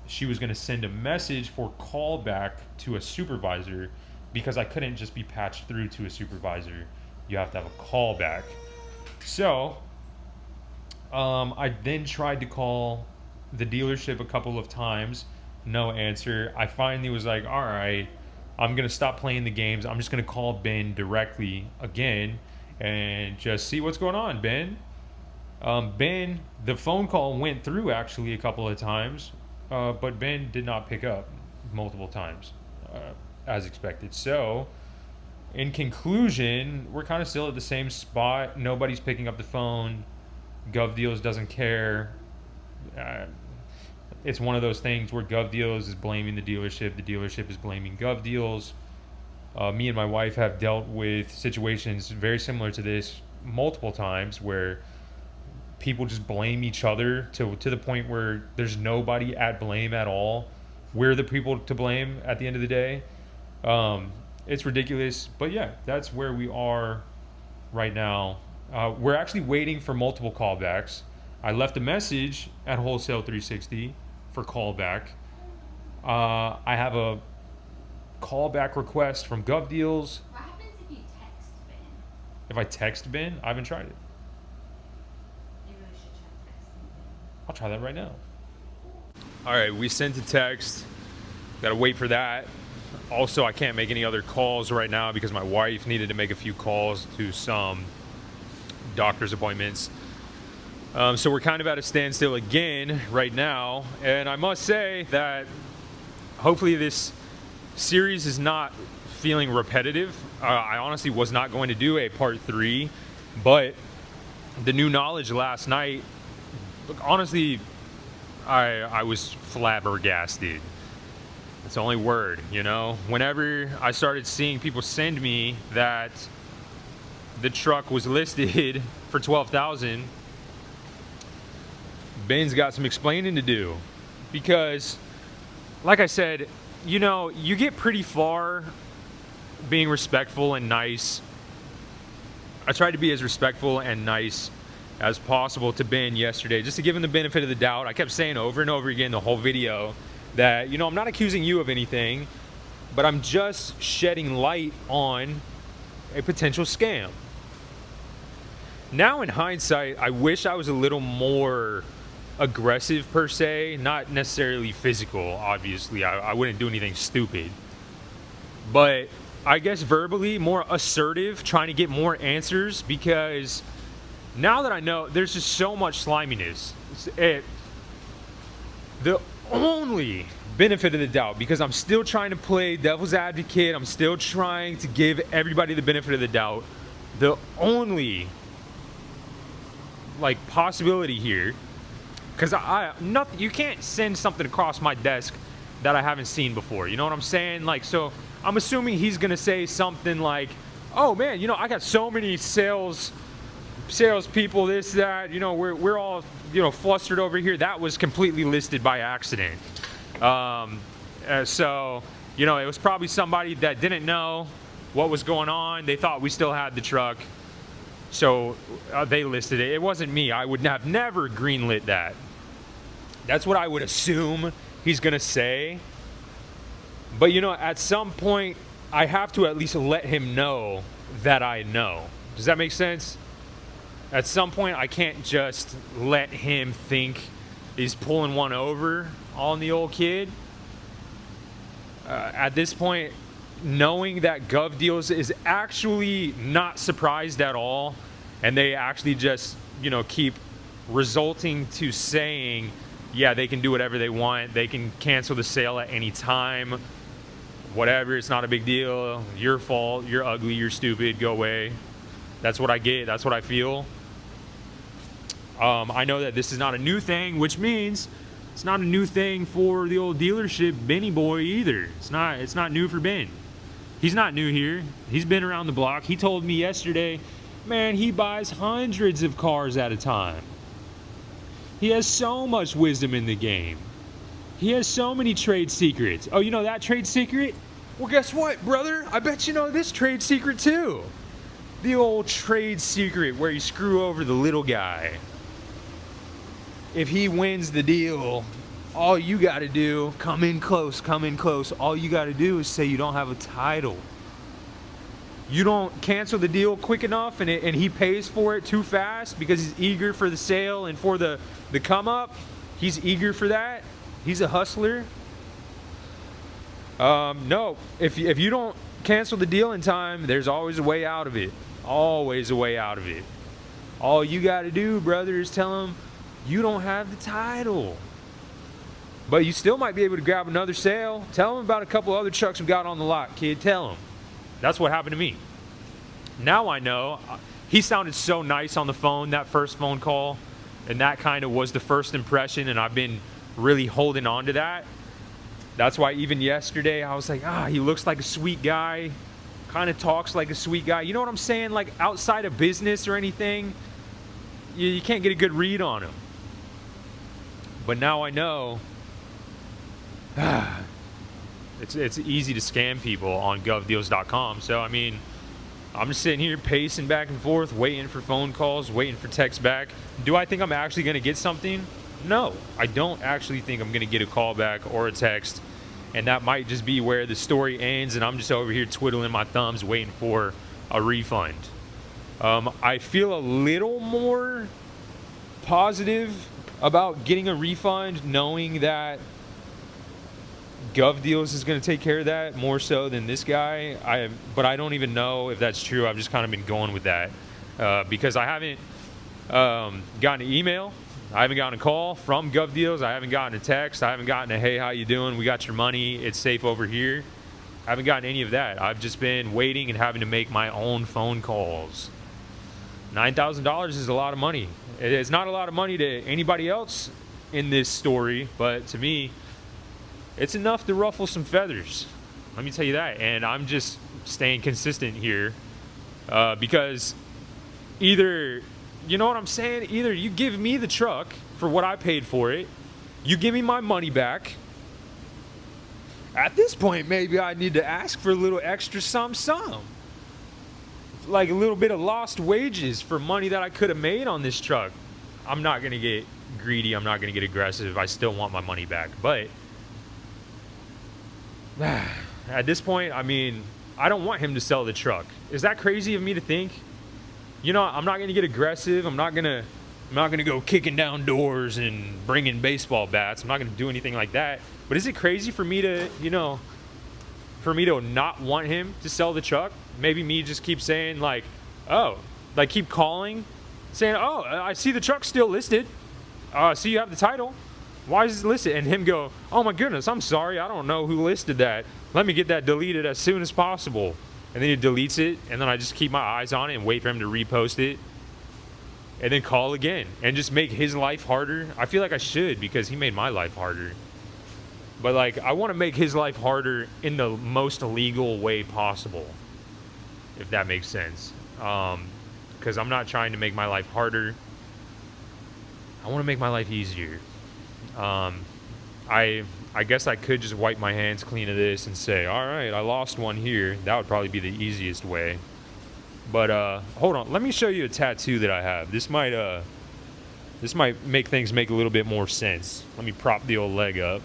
she was going to send a message for callback to a supervisor because I couldn't just be patched through to a supervisor. You have to have a callback. So, I then tried to call the dealership a couple of times. No answer. I finally was like, all right, I'm going to stop playing the games. I'm just going to call Ben directly again and just see what's going on, Ben. Ben, the phone call went through actually a couple of times, but Ben did not pick up multiple times, as expected. So, in conclusion, we're kind of still at the same spot. Nobody's picking up the phone. Gov Deals doesn't care. It's one of those things where Gov Deals is blaming the dealership is blaming Gov Deals. Me and my wife have dealt with situations very similar to this multiple times where people just blame each other to the point where there's nobody at blame at all. We're the people to blame at the end of the day. It's ridiculous, but yeah, that's where we are right now. We're actually waiting for multiple callbacks. I left a message at Wholesale 360 for callback. I have a callback request from Gov Deals. What happens if you text Ben? If I text Ben, I haven't tried it. You really should try texting Ben. I'll try that right now. All right, we sent a text. Got to wait for that. Also, I can't make any other calls right now because my wife needed to make a few calls to some doctor's appointments. So we're kind of at a standstill again right now. And I must say that hopefully this series is not feeling repetitive. I honestly was not going to do a part 3, but the new knowledge last night, honestly, I was flabbergasted. It's the only word, Whenever I started seeing people send me that the truck was listed for $12,000, Ben's got some explaining to do. Because, like I said, you get pretty far being respectful and nice. I tried to be as respectful and nice as possible to Ben yesterday, just to give him the benefit of the doubt. I kept saying over and over again the whole video that, I'm not accusing you of anything. but I'm just shedding light on a potential scam. Now in hindsight, I wish I was a little more aggressive per se, not necessarily physical, obviously. I wouldn't do anything stupid. But I guess verbally, more assertive, trying to get more answers, because now that I know, there's just so much sliminess. The only benefit of the doubt, because I'm still trying to play devil's advocate, I'm still trying to give everybody the benefit of the doubt, the only like possibility here, because nothing, you can't send something across my desk that I haven't seen before, you know what I'm saying? Like, so I'm assuming he's gonna say something like, oh man, you know, I got so many sales people, this, that, you know, we're all, you know, flustered over here. That was completely listed by accident. So, you know, it was probably somebody that didn't know what was going on. They thought we still had the truck, so they listed it. It wasn't me. I would have never greenlit that. That's what I would assume he's gonna say. But, you know, at some point, I have to at least let him know that I know. Does that make sense? At some point, I can't just let him think he's pulling one over on the old kid. At this point, knowing that Gov Deals is actually not surprised at all, and they actually just, you know, keep resulting to saying, yeah, they can do whatever they want. They can cancel the sale at any time. Whatever, it's not a big deal. Your fault. You're ugly. You're stupid. Go away. That's what I get. That's what I feel. I know that this is not a new thing, which means it's not a new thing for the old dealership Benny boy either. It's not new for Ben. He's not new here. He's been around the block. He told me yesterday, man, he buys hundreds of cars at a time. He has so much wisdom in the game. He has so many trade secrets. Oh, you know that trade secret? Well, guess what, brother? I bet you know this trade secret too. The old trade secret where you screw over the little guy. If he wins the deal, all you got to do, come in close, all you got to do is say you don't have a title. You don't cancel the deal quick enough and he pays for it too fast because he's eager for the sale and for the come up. He's eager for that. He's a hustler. No, if you don't cancel the deal in time, there's always a way out of it. Always a way out of it. All you got to do, brother, is tell him you don't have the title. But you still might be able to grab another sale. Tell him about a couple other trucks we got on the lot, kid. Tell him. That's what happened to me. Now I know. He sounded so nice on the phone, that first phone call. And that kind of was the first impression. And I've been really holding on to that. That's why even yesterday I was like, he looks like a sweet guy. Kind of talks like a sweet guy. You know what I'm saying? Like outside of business or anything, you can't get a good read on him. But now I know it's easy to scam people on govdeals.com. So, I mean, I'm just sitting here pacing back and forth, waiting for phone calls, waiting for texts back. Do I think I'm actually going to get something? No, I don't actually think I'm going to get a call back or a text. And that might just be where the story ends and I'm just over here twiddling my thumbs waiting for a refund. I feel a little more positive about getting a refund knowing that Gov Deals is going to take care of that more so than this guy. But I don't even know if that's true. I've just kind of been going with that because I haven't gotten an email. I haven't gotten a call from Gov Deals. I haven't gotten a text. I haven't gotten a, hey, how you doing? We got your money. It's safe over here. I haven't gotten any of that. I've just been waiting and having to make my own phone calls. $9,000 is a lot of money. It's not a lot of money to anybody else in this story, but to me, it's enough to ruffle some feathers. Let me tell you that. And I'm just staying consistent here because either, you know what I'm saying? Either you give me the truck for what I paid for it, you give me my money back. At this point, maybe I need to ask for a little extra some. Like a little bit of lost wages for money that I could have made on this truck. I'm not going to get greedy. I'm not going to get aggressive. I still want my money back. But At this point, I mean, I don't want him to sell the truck. Is that crazy of me to think? You know, I'm not gonna get aggressive. I'm not gonna go kicking down doors and bringing baseball bats. I'm not gonna do anything like that. But is it crazy for me to, you know, for me to not want him to sell the truck? Maybe me just keep saying like, oh, like keep calling, saying, oh, I see the truck's still listed. I see you have the title. Why is it listed? And him go, oh my goodness, I'm sorry, I don't know who listed that. Let me get that deleted as soon as possible. And then he deletes it, and then I just keep my eyes on it and wait for him to repost it. And then call again and just make his life harder. I feel like I should, because he made my life harder. But like, I want to make his life harder in the most legal way possible, if that makes sense. Because I'm not trying to make my life harder. I want to make my life easier. I guess I could just wipe my hands clean of this and say, all right, I lost one here. That would probably be the easiest way. But hold on, let me show you a tattoo that I have. This might make things make a little bit more sense. Let me prop the old leg up.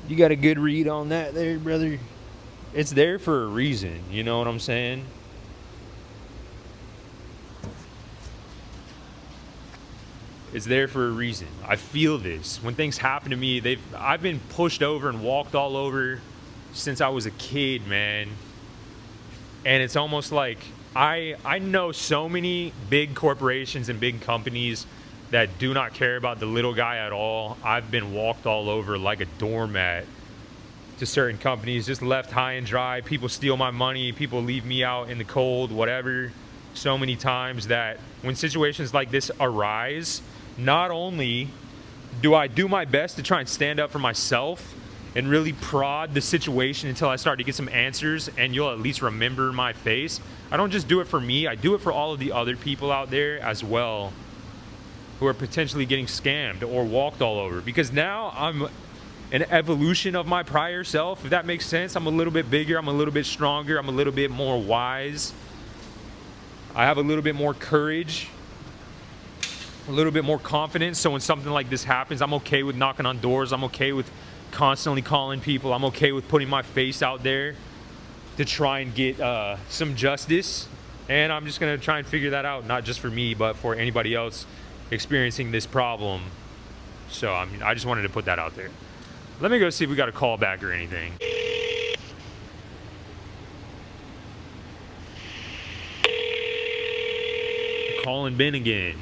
You got a good read on that there, brother? It's there for a reason, you know what I'm saying? It's there for a reason. I feel this. When things happen to me, I've been pushed over and walked all over since I was a kid, man. And it's almost like I know so many big corporations and big companies that do not care about the little guy at all. I've been walked all over like a doormat to certain companies, just left high and dry. People steal my money, people leave me out in the cold, whatever, so many times that when situations like this arise, not only do I do my best to try and stand up for myself and really prod the situation until I start to get some answers and you'll at least remember my face. I don't just do it for me, I do it for all of the other people out there as well who are potentially getting scammed or walked all over. Because now I'm an evolution of my prior self, if that makes sense. I'm a little bit bigger, I'm a little bit stronger, I'm a little bit more wise. I have a little bit more courage, a little bit more confidence. So when something like this happens, I'm okay with knocking on doors. I'm okay with constantly calling people. I'm okay with putting my face out there to try and get some justice. And I'm just gonna try and figure that out, not just for me, but for anybody else experiencing this problem. So I mean, I just wanted to put that out there. Let me go see if we got a call back or anything. Calling Ben again.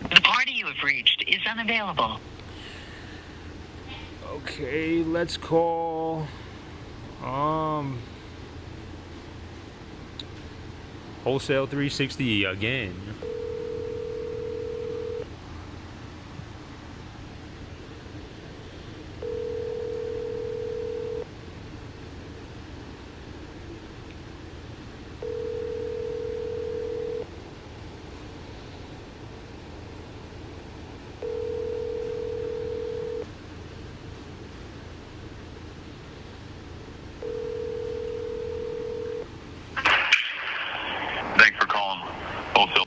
The party you have reached is unavailable. Okay, let's call Wholesale 360 again. Thanks for calling Wholesale.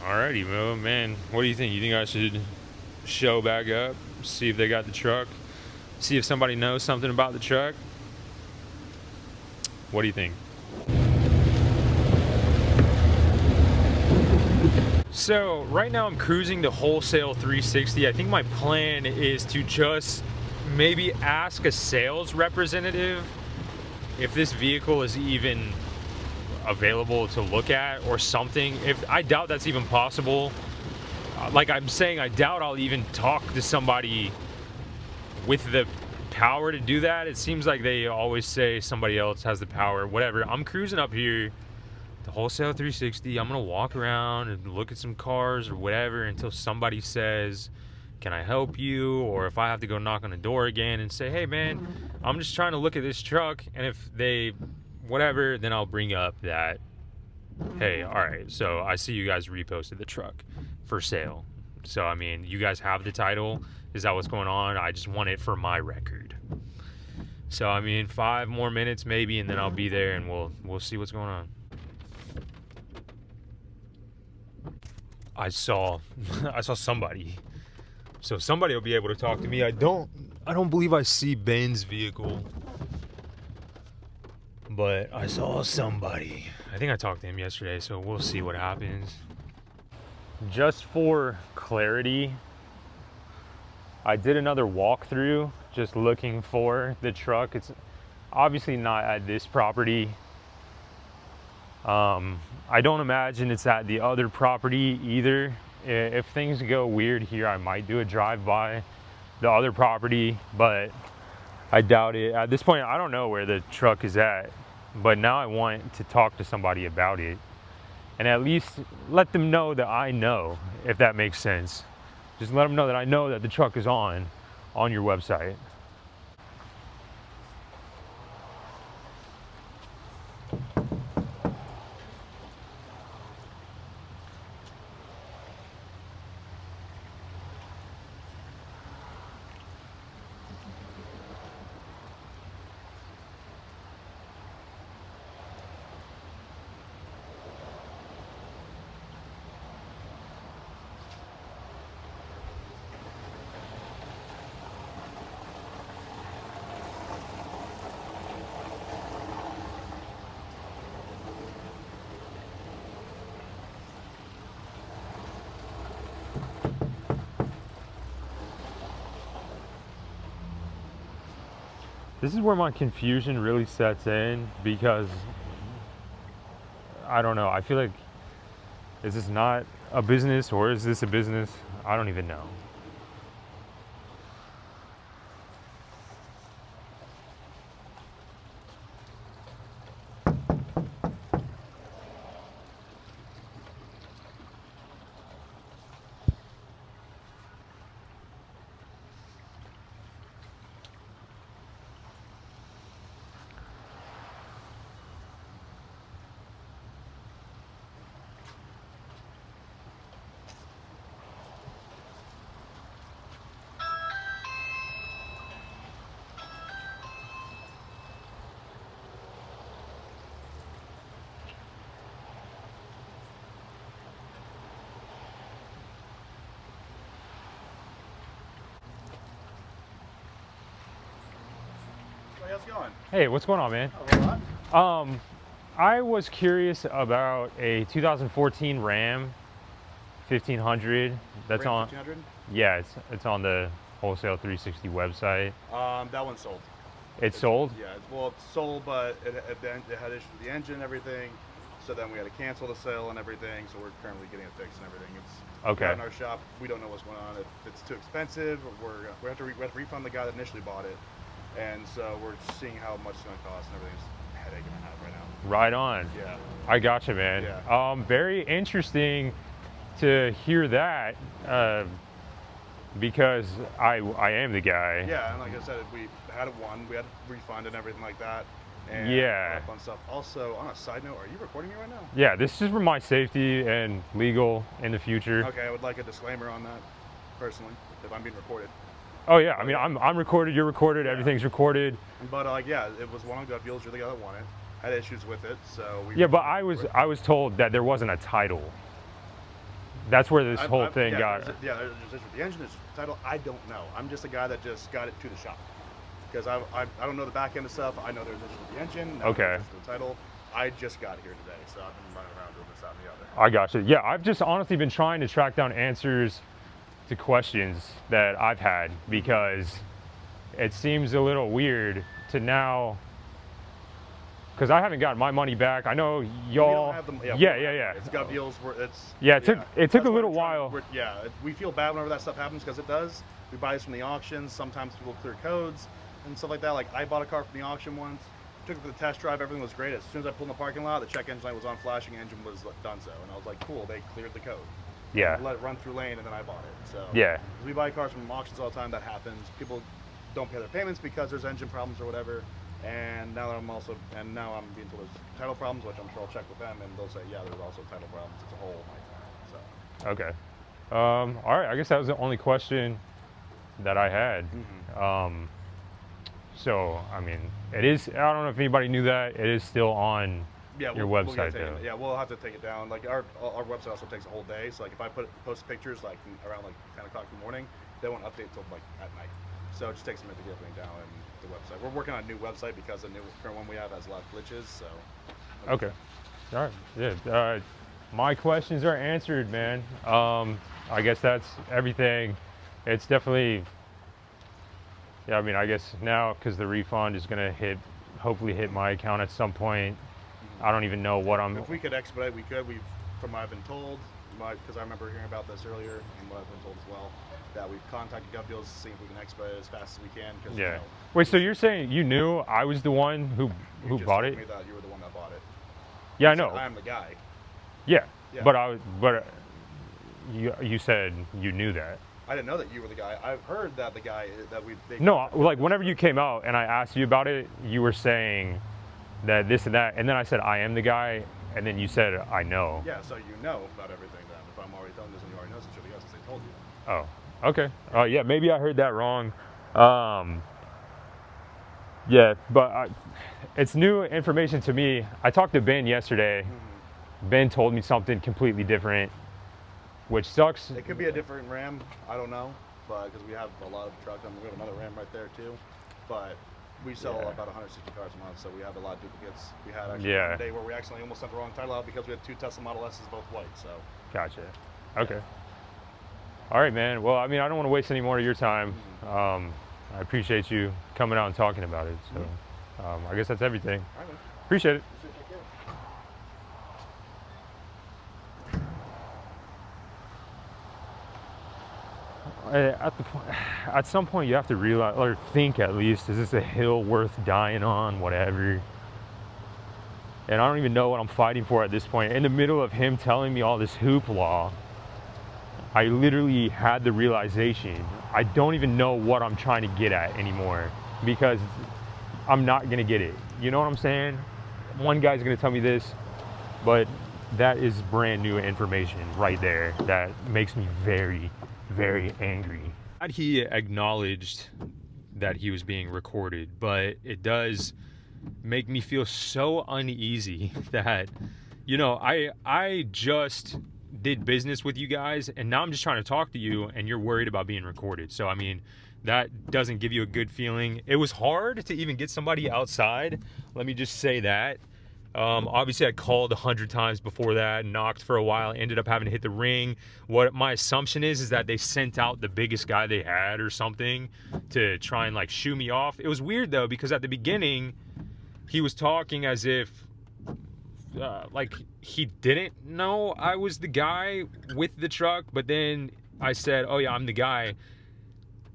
Alrighty, well, man, what do you think? You think I should show back up, see if they got the truck, see if somebody knows something about the truck? What do you think? So right now I'm cruising to Wholesale 360. I think my plan is to just maybe ask a sales representative if this vehicle is even available to look at or something. If I doubt that's even possible. Like I'm saying, I doubt I'll even talk to somebody with the power to do that. It seems like they always say somebody else has the power, whatever. I'm cruising up here to Wholesale 360. I'm gonna walk around and look at some cars or whatever until somebody says, can I help you? Or if I have to go knock on the door again and say, hey man, I'm just trying to look at this truck, and if they whatever, then I'll bring up that, hey, all right, so I see you guys reposted the truck for sale. So, I mean, you guys have the title. Is that what's going on? I just want it for my record. So, I mean, 5 more minutes maybe, and then I'll be there, and we'll see what's going on. I saw somebody. So somebody will be able to talk to me. I don't believe I see Ben's vehicle, but I saw somebody. I think I talked to him yesterday, so we'll see what happens. Just for clarity, I did another walkthrough just looking for the truck. It's obviously not at this property. I don't imagine it's at the other property either. If things go weird here, I might do a drive-by the other property, but I doubt it. At this point, I don't know where the truck is at, but now I want to talk to somebody about it and at least let them know that I know, if that makes sense. Just let them know that I know that the truck is on your website. This is where my confusion really sets in, because I don't know. I feel like, is this not a business or is this a business? I don't even know. Hey, how's it going? Hey, what's going on, man? I was curious about a 2014 Ram 1500. That's Ram on. 1500? Yeah, it's on the Wholesale 360 website. That one's sold. It's sold? Yeah, well, it's sold, but it had issues with the engine and everything. So then we had to cancel the sale and everything. So we're currently getting it fixed and everything. It's Okay. in our shop. We don't know what's going on. If it's too expensive, we have to refund the guy that initially bought it. And so we're seeing how much it's going to cost and everything's a headache in my head right now. Right on. Yeah. I gotcha, man. Yeah. Very interesting to hear that, because I am the guy. Yeah, and like I said, we had it won. We had to refund and everything like that. And Yeah. all that fun stuff. Also, on a side note, are you recording me right now? Yeah, this is for my safety and legal in the future. Okay, I would like a disclaimer on that, personally, if I'm being recorded. Oh yeah, I mean I'm recorded, you're recorded, Yeah. everything's recorded. But yeah, it was one on Gov Deals. You're the guy that won it. Had issues with it, so we. Yeah, but I was told that there wasn't a title. That's where this whole thing got. There's issues with the engine. There's the title. I don't know. I'm just a guy that just got it to the shop because I don't know the back end of stuff. I know there's issues with the engine. Okay. There's issues with the title. I just got here today, so I've been running around doing this, that, and the other. I gotcha. Yeah, I've just honestly been trying to track down answers to questions that I've had, because it seems a little weird to now, because I haven't gotten my money back. I know y'all. We don't have them. Yeah. It's Gov Deals. It took a little while. We feel bad whenever that stuff happens because it does. We buy this from the auctions. Sometimes people clear codes and stuff like that. Like I bought a car from the auction once, took it for the test drive. Everything was great. As soon as I pulled in the parking lot, the check engine light was on flashing. Engine was done so, and I was like, cool. They cleared the code. Yeah. Let it run through lane, and then I bought it. So Yeah. we buy cars from auctions all the time. That happens. People don't pay their payments because there's engine problems or whatever. And now I'm being told there's title problems, which I'm sure I'll check with them, and they'll say, yeah, there's also title problems. It's a whole nightmare. So Okay. All right, I guess that was the only question that I had. So, I mean, it is, I don't know if anybody knew that, it is still on your we'll website get it though. taken. Yeah, we'll have to take it down. Like our website also takes a whole day. So like if I post pictures like around like 10 o'clock in the morning, they won't update till like at night. So it just takes a minute to get everything down and the website. We're working on a new website because the new current one we have has a lot of glitches. So. Okay. All right. Yeah. My questions are answered, man. I guess that's everything. It's definitely. Yeah, I mean, I guess now because the refund is gonna hopefully hit my account at some point. I don't even know what I'm. If we could expedite, we could. From what I've been told, because I remember hearing about this earlier, and what I've been told as well, that we've contacted Gov Deals to see if we can expedite it as fast as we can. Yeah. You know, Wait, so you're saying you knew I was the one who bought it? You just told me that you were the one that bought it. Yeah, I You said, know. I am the guy. Yeah. Yeah. But you said you knew that. I didn't know that you were the guy. I've heard that the guy that No, like whenever you came out and I asked you about it, you were saying that this and that, and then I said I am the guy, and then you said I know. Yeah, so you know about everything then. If I'm already telling this and you already know, since you're the guy since they told you. Oh, okay. Yeah, maybe I heard that wrong. Yeah, but it's new information to me. I talked to Ben yesterday. Ben told me something completely different, which sucks. It could be a different Ram. I don't know, but because we have a lot of trucks, I mean, we have another Ram right there too. But we sell about 160 cars a month, so we have a lot of duplicates. We had actually one day where we accidentally almost sent the wrong title out because we had 2 Tesla Model S's, both white. So. Gotcha. Okay. All right, man. Well, I mean, I don't want to waste any more of your time. I appreciate you coming out and talking about it. So I guess that's everything. All right, man. Appreciate it. At some point, you have to realize, or think at least, is this a hill worth dying on? Whatever. And I don't even know what I'm fighting for at this point. In the middle of him telling me all this hoopla, I literally had the realization I don't even know what I'm trying to get at anymore because I'm not going to get it. You know what I'm saying? One guy's going to tell me this, but that is brand new information right there that makes me very, very angry. He acknowledged that he was being recorded, but it does make me feel so uneasy that, you know, I just did business with you guys and now I'm just trying to talk to you and you're worried about being recorded. So I mean, that doesn't give you a good feeling. It was hard to even get somebody outside, let me just say that. Obviously I called 100 times before that, knocked for a while, ended up having to hit the ring. What my assumption is that they sent out the biggest guy they had or something to try and like shoo me off. It was weird though, because at the beginning he was talking as if like he didn't know I was the guy with the truck, but then I said, oh yeah, I'm the guy,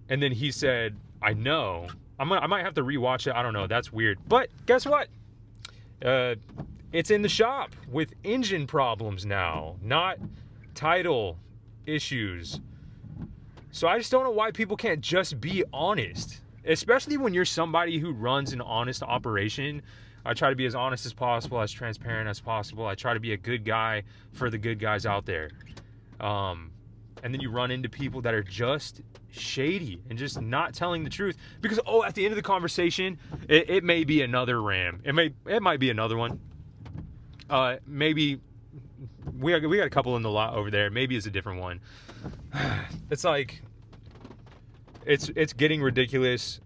and then he said, I know. I might have to rewatch it, I don't know, that's weird. But guess what, it's in the shop with engine problems now, not title issues. So I just don't know why people can't just be honest, especially when you're somebody who runs an honest operation. I try to be as honest as possible, as transparent as possible. I try to be a good guy for the good guys out there. And then you run into people that are just shady and just not telling the truth. Because, at the end of the conversation, it may be another Ram. It might be another one. Maybe we got a couple in the lot over there. Maybe it's a different one. It's like, it's getting ridiculous.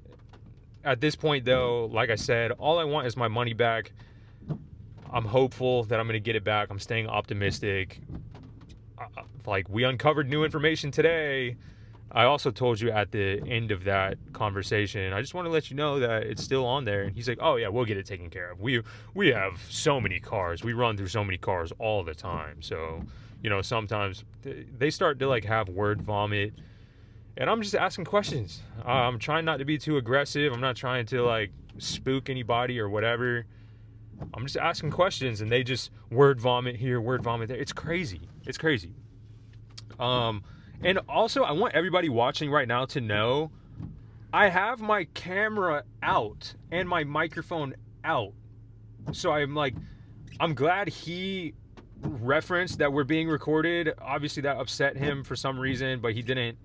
At this point, though, like I said, all I want is my money back. I'm hopeful that I'm going to get it back. I'm staying optimistic. Like, we uncovered new information today. I also told you at the end of that conversation, I just want to let you know that it's still on there. And he's like, oh, yeah, we'll get it taken care of. We have so many cars. We run through so many cars all the time. So, you know, sometimes they start to, like, have word vomit. And I'm just asking questions. I'm trying not to be too aggressive. I'm not trying to like spook anybody or whatever. I'm just asking questions and they just word vomit here, word vomit there. It's crazy. It's crazy. And also I want everybody watching right now to know I have my camera out and my microphone out. So I'm glad he referenced that we're being recorded. Obviously that upset him for some reason, but he didn't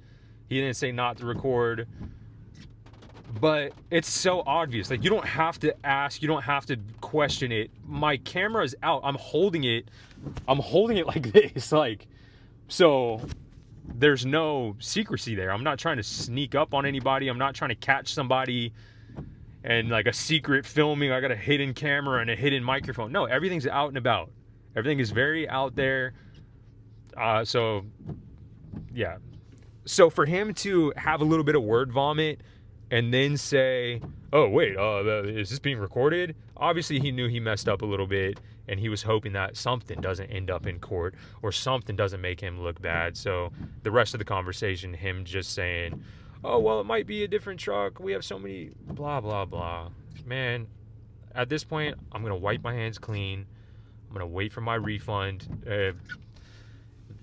say not to record. But it's so obvious. Like, you don't have to ask, you don't have to question it. My camera is out. I'm holding it like this. Like, so there's no secrecy there. I'm not trying to sneak up on anybody. I'm not trying to catch somebody and like a secret filming. I got a hidden camera and a hidden microphone. No, everything's out and about. Everything is very out there. So yeah. So for him to have a little bit of word vomit and then say, oh, wait, is this being recorded? Obviously, he knew he messed up a little bit, and he was hoping that something doesn't end up in court or something doesn't make him look bad. So the rest of the conversation, him just saying, oh, well, it might be a different truck. We have so many blah, blah, blah. Man, at this point, I'm going to wipe my hands clean. I'm going to wait for my refund.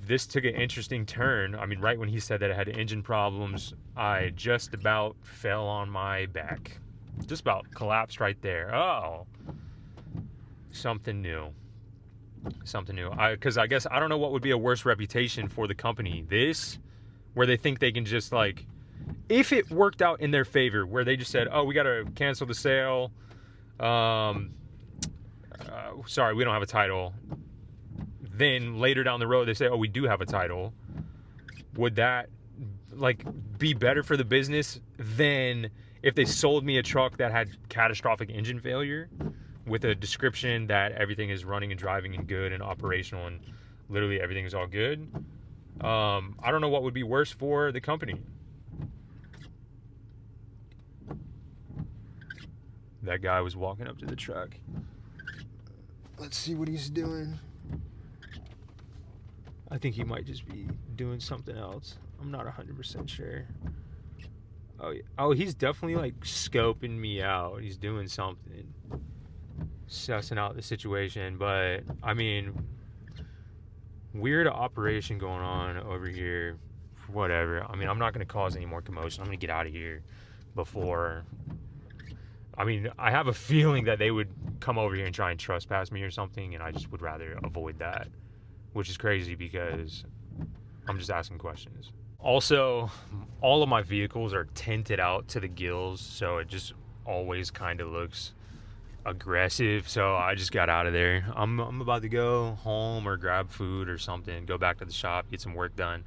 This took an interesting turn. I mean, right when he said that it had engine problems, I just about fell on my back. Just about collapsed right there. Oh, something new. Something new. Because I guess I don't know what would be a worse reputation for the company. This, where they think they can just like, if it worked out in their favor, where they just said, oh, we got to cancel the sale. Sorry, we don't have a title. Then later down the road, they say, oh, we do have a title. Would that like be better for the business than if they sold me a truck that had catastrophic engine failure with a description that everything is running and driving and good and operational and literally everything is all good? I don't know what would be worse for the company. That guy was walking up to the truck. Let's see what he's doing. I think he might just be doing something else. I'm not 100% sure. Oh, yeah. Oh, he's definitely like scoping me out. He's doing something, sussing out the situation. But I mean, weird operation going on over here. Whatever. I mean, I'm not going to cause any more commotion. I'm going to get out of here before. I mean, I have a feeling that they would come over here and try and trespass me or something, and I just would rather avoid that. Which is crazy because I'm just asking questions. Also, all of my vehicles are tinted out to the gills, so it just always kind of looks aggressive. So I just got out of there. I'm about to go home or grab food or something, go back to the shop, get some work done.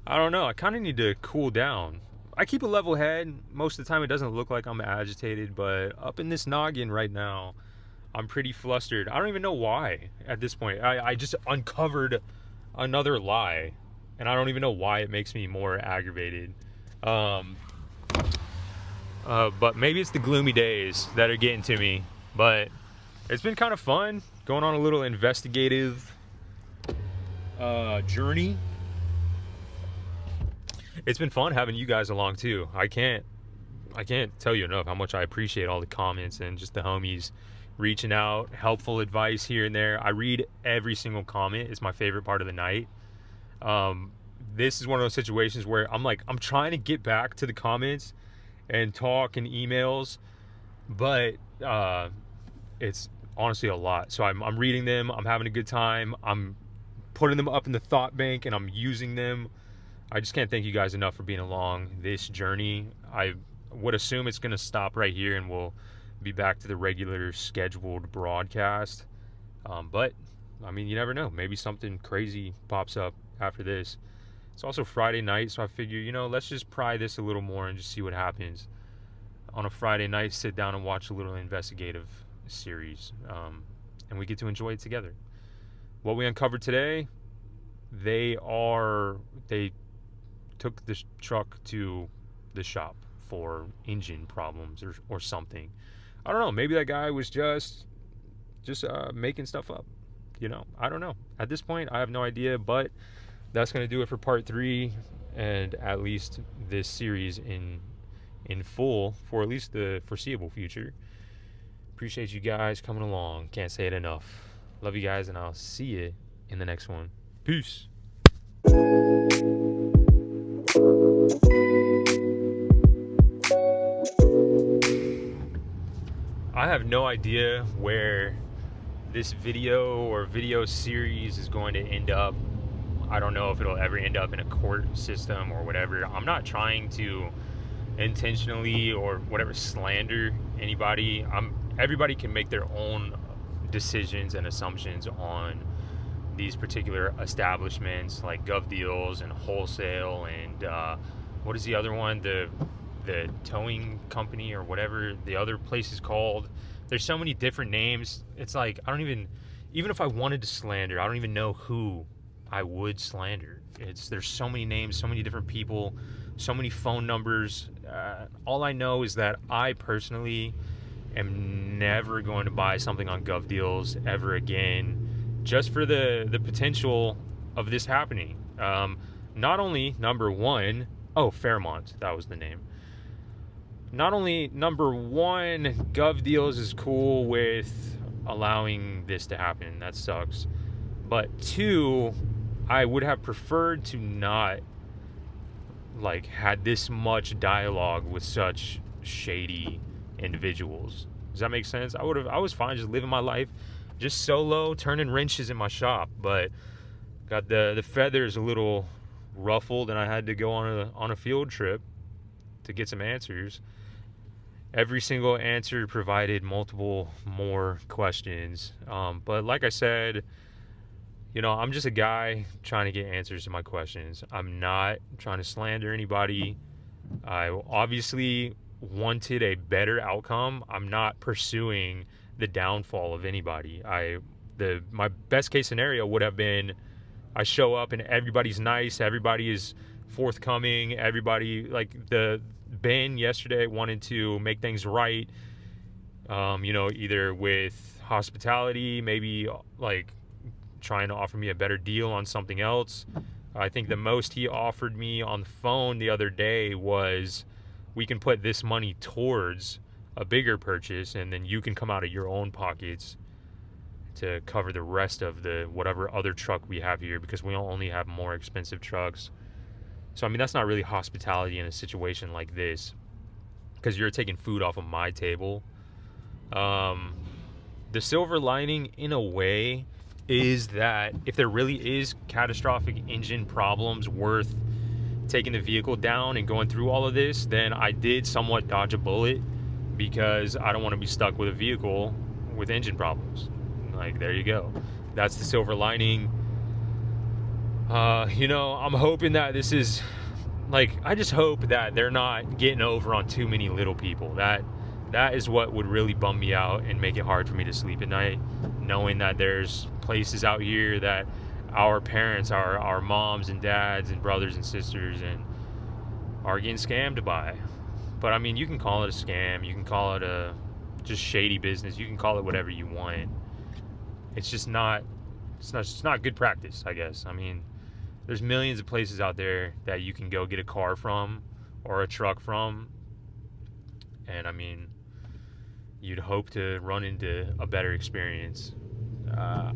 I don't know. I kind of need to cool down. I keep a level head. Most of the time it doesn't look like I'm agitated, but up in this noggin right now, I'm pretty flustered. I don't even know why at this point. I just uncovered another lie, and I don't even know why it makes me more aggravated. But maybe it's the gloomy days that are getting to me. But it's been kind of fun going on a little investigative journey. It's been fun having you guys along too. I can't tell you enough how much I appreciate all the comments and just the homies reaching out, helpful advice here and there. I read every single comment. It's my favorite part of the night. This is one of those situations where I'm trying to get back to the comments and talk and emails, but it's honestly a lot. So I'm reading them. I'm having a good time. I'm putting them up in the thought bank and I'm using them. I just can't thank you guys enough for being along this journey. I would assume it's going to stop right here and we'll be back to the regular scheduled broadcast. But I mean, you never know. Maybe something crazy pops up after this. It's also Friday night, so I figure, let's just pry this a little more and just see what happens. On a Friday night, sit down and watch a little investigative series. And we get to enjoy it together. What we uncovered today, they took this truck to the shop for engine problems or something. I don't know. Maybe that guy was just making stuff up. I don't know. At this point, I have no idea, but that's going to do it for part 3 and at least this series in full for at least the foreseeable future. Appreciate you guys coming along. Can't say it enough. Love you guys, and I'll see you in the next one. Peace. I have no idea where this video or video series is going to end up, I don't know if it'll ever end up in a court system or whatever. I'm not trying to intentionally or whatever slander anybody. Everybody can make their own decisions and assumptions on these particular establishments like Gov Deals and Wholesale and what is the other one, the towing company or whatever the other place is called. There's so many different names. It's like I don't even if I wanted to slander, I don't even know who I would slander. There's so many names, so many different people, so many phone numbers. All I know is that I personally am never going to buy something on Gov Deals ever again, just for the potential of this happening. Not only number one, Fairmont, that was the name. Not only number one, Gov Deals is cool with allowing this to happen. That sucks. But two, I would have preferred to not had this much dialogue with such shady individuals. Does that make sense? I was fine just living my life, just solo, turning wrenches in my shop, but got the feathers a little ruffled, and I had to go on a field trip to get some answers. Every single answer provided multiple more questions. But like I said, I'm just a guy trying to get answers to my questions. I'm not trying to slander anybody. I obviously wanted a better outcome. I'm not pursuing the downfall of anybody. My best case scenario would have been I show up and everybody's nice, everybody is forthcoming, everybody, Ben yesterday wanted to make things right, either with hospitality, maybe trying to offer me a better deal on something else. I think the most he offered me on the phone the other day was, we can put this money towards a bigger purchase, and then you can come out of your own pockets to cover the rest of the whatever other truck we have here, because we only have more expensive trucks. So that's not really hospitality in a situation like this, because you're taking food off of my table. The silver lining, in a way, is that if there really is catastrophic engine problems worth taking the vehicle down and going through all of this, then I did somewhat dodge a bullet, because I don't want to be stuck with a vehicle with engine problems. There you go. That's the silver lining. I'm hoping that this is, I just hope that they're not getting over on too many little people. That is what would really bum me out and make it hard for me to sleep at night, knowing that there's places out here that our parents, our moms and dads and brothers and sisters are getting scammed by. But you can call it a scam, you can call it a just shady business, you can call it whatever you want. It's just not good practice, I guess. There's millions of places out there that you can go get a car from or a truck from, and you'd hope to run into a better experience.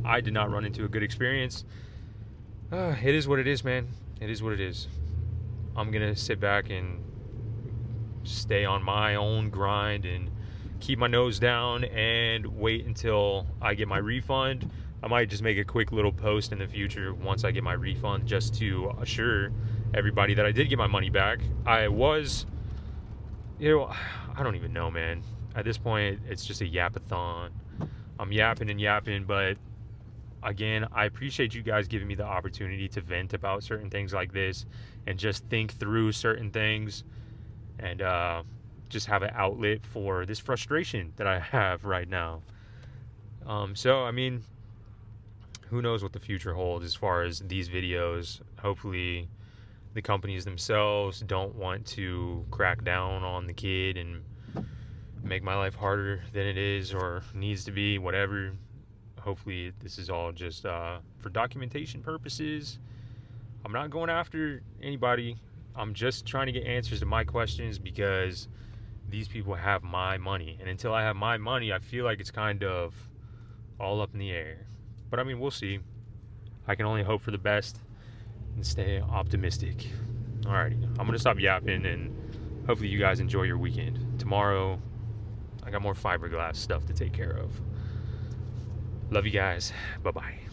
I did not run into a good experience. It is what it is, man. It is what it is. I'm gonna sit back and stay on my own grind and keep my nose down and wait until I get my refund. I might just make a quick little post in the future once I get my refund, just to assure everybody that I did get my money back. I was, I don't even know, man. At this point, it's just a yapathon. I'm yapping, but again, I appreciate you guys giving me the opportunity to vent about certain things like this and just think through certain things and just have an outlet for this frustration that I have right now. Who knows what the future holds as far as these videos. Hopefully the companies themselves don't want to crack down on the kid and make my life harder than it is or needs to be, whatever. Hopefully this is all just for documentation purposes. I'm not going after anybody. I'm just trying to get answers to my questions, because these people have my money, and until I have my money, I feel like it's kind of all up in the air. But we'll see. I can only hope for the best and stay optimistic. Alrighty, I'm gonna stop yapping, and hopefully you guys enjoy your weekend. Tomorrow I got more fiberglass stuff to take care of. Love you guys. Bye-bye.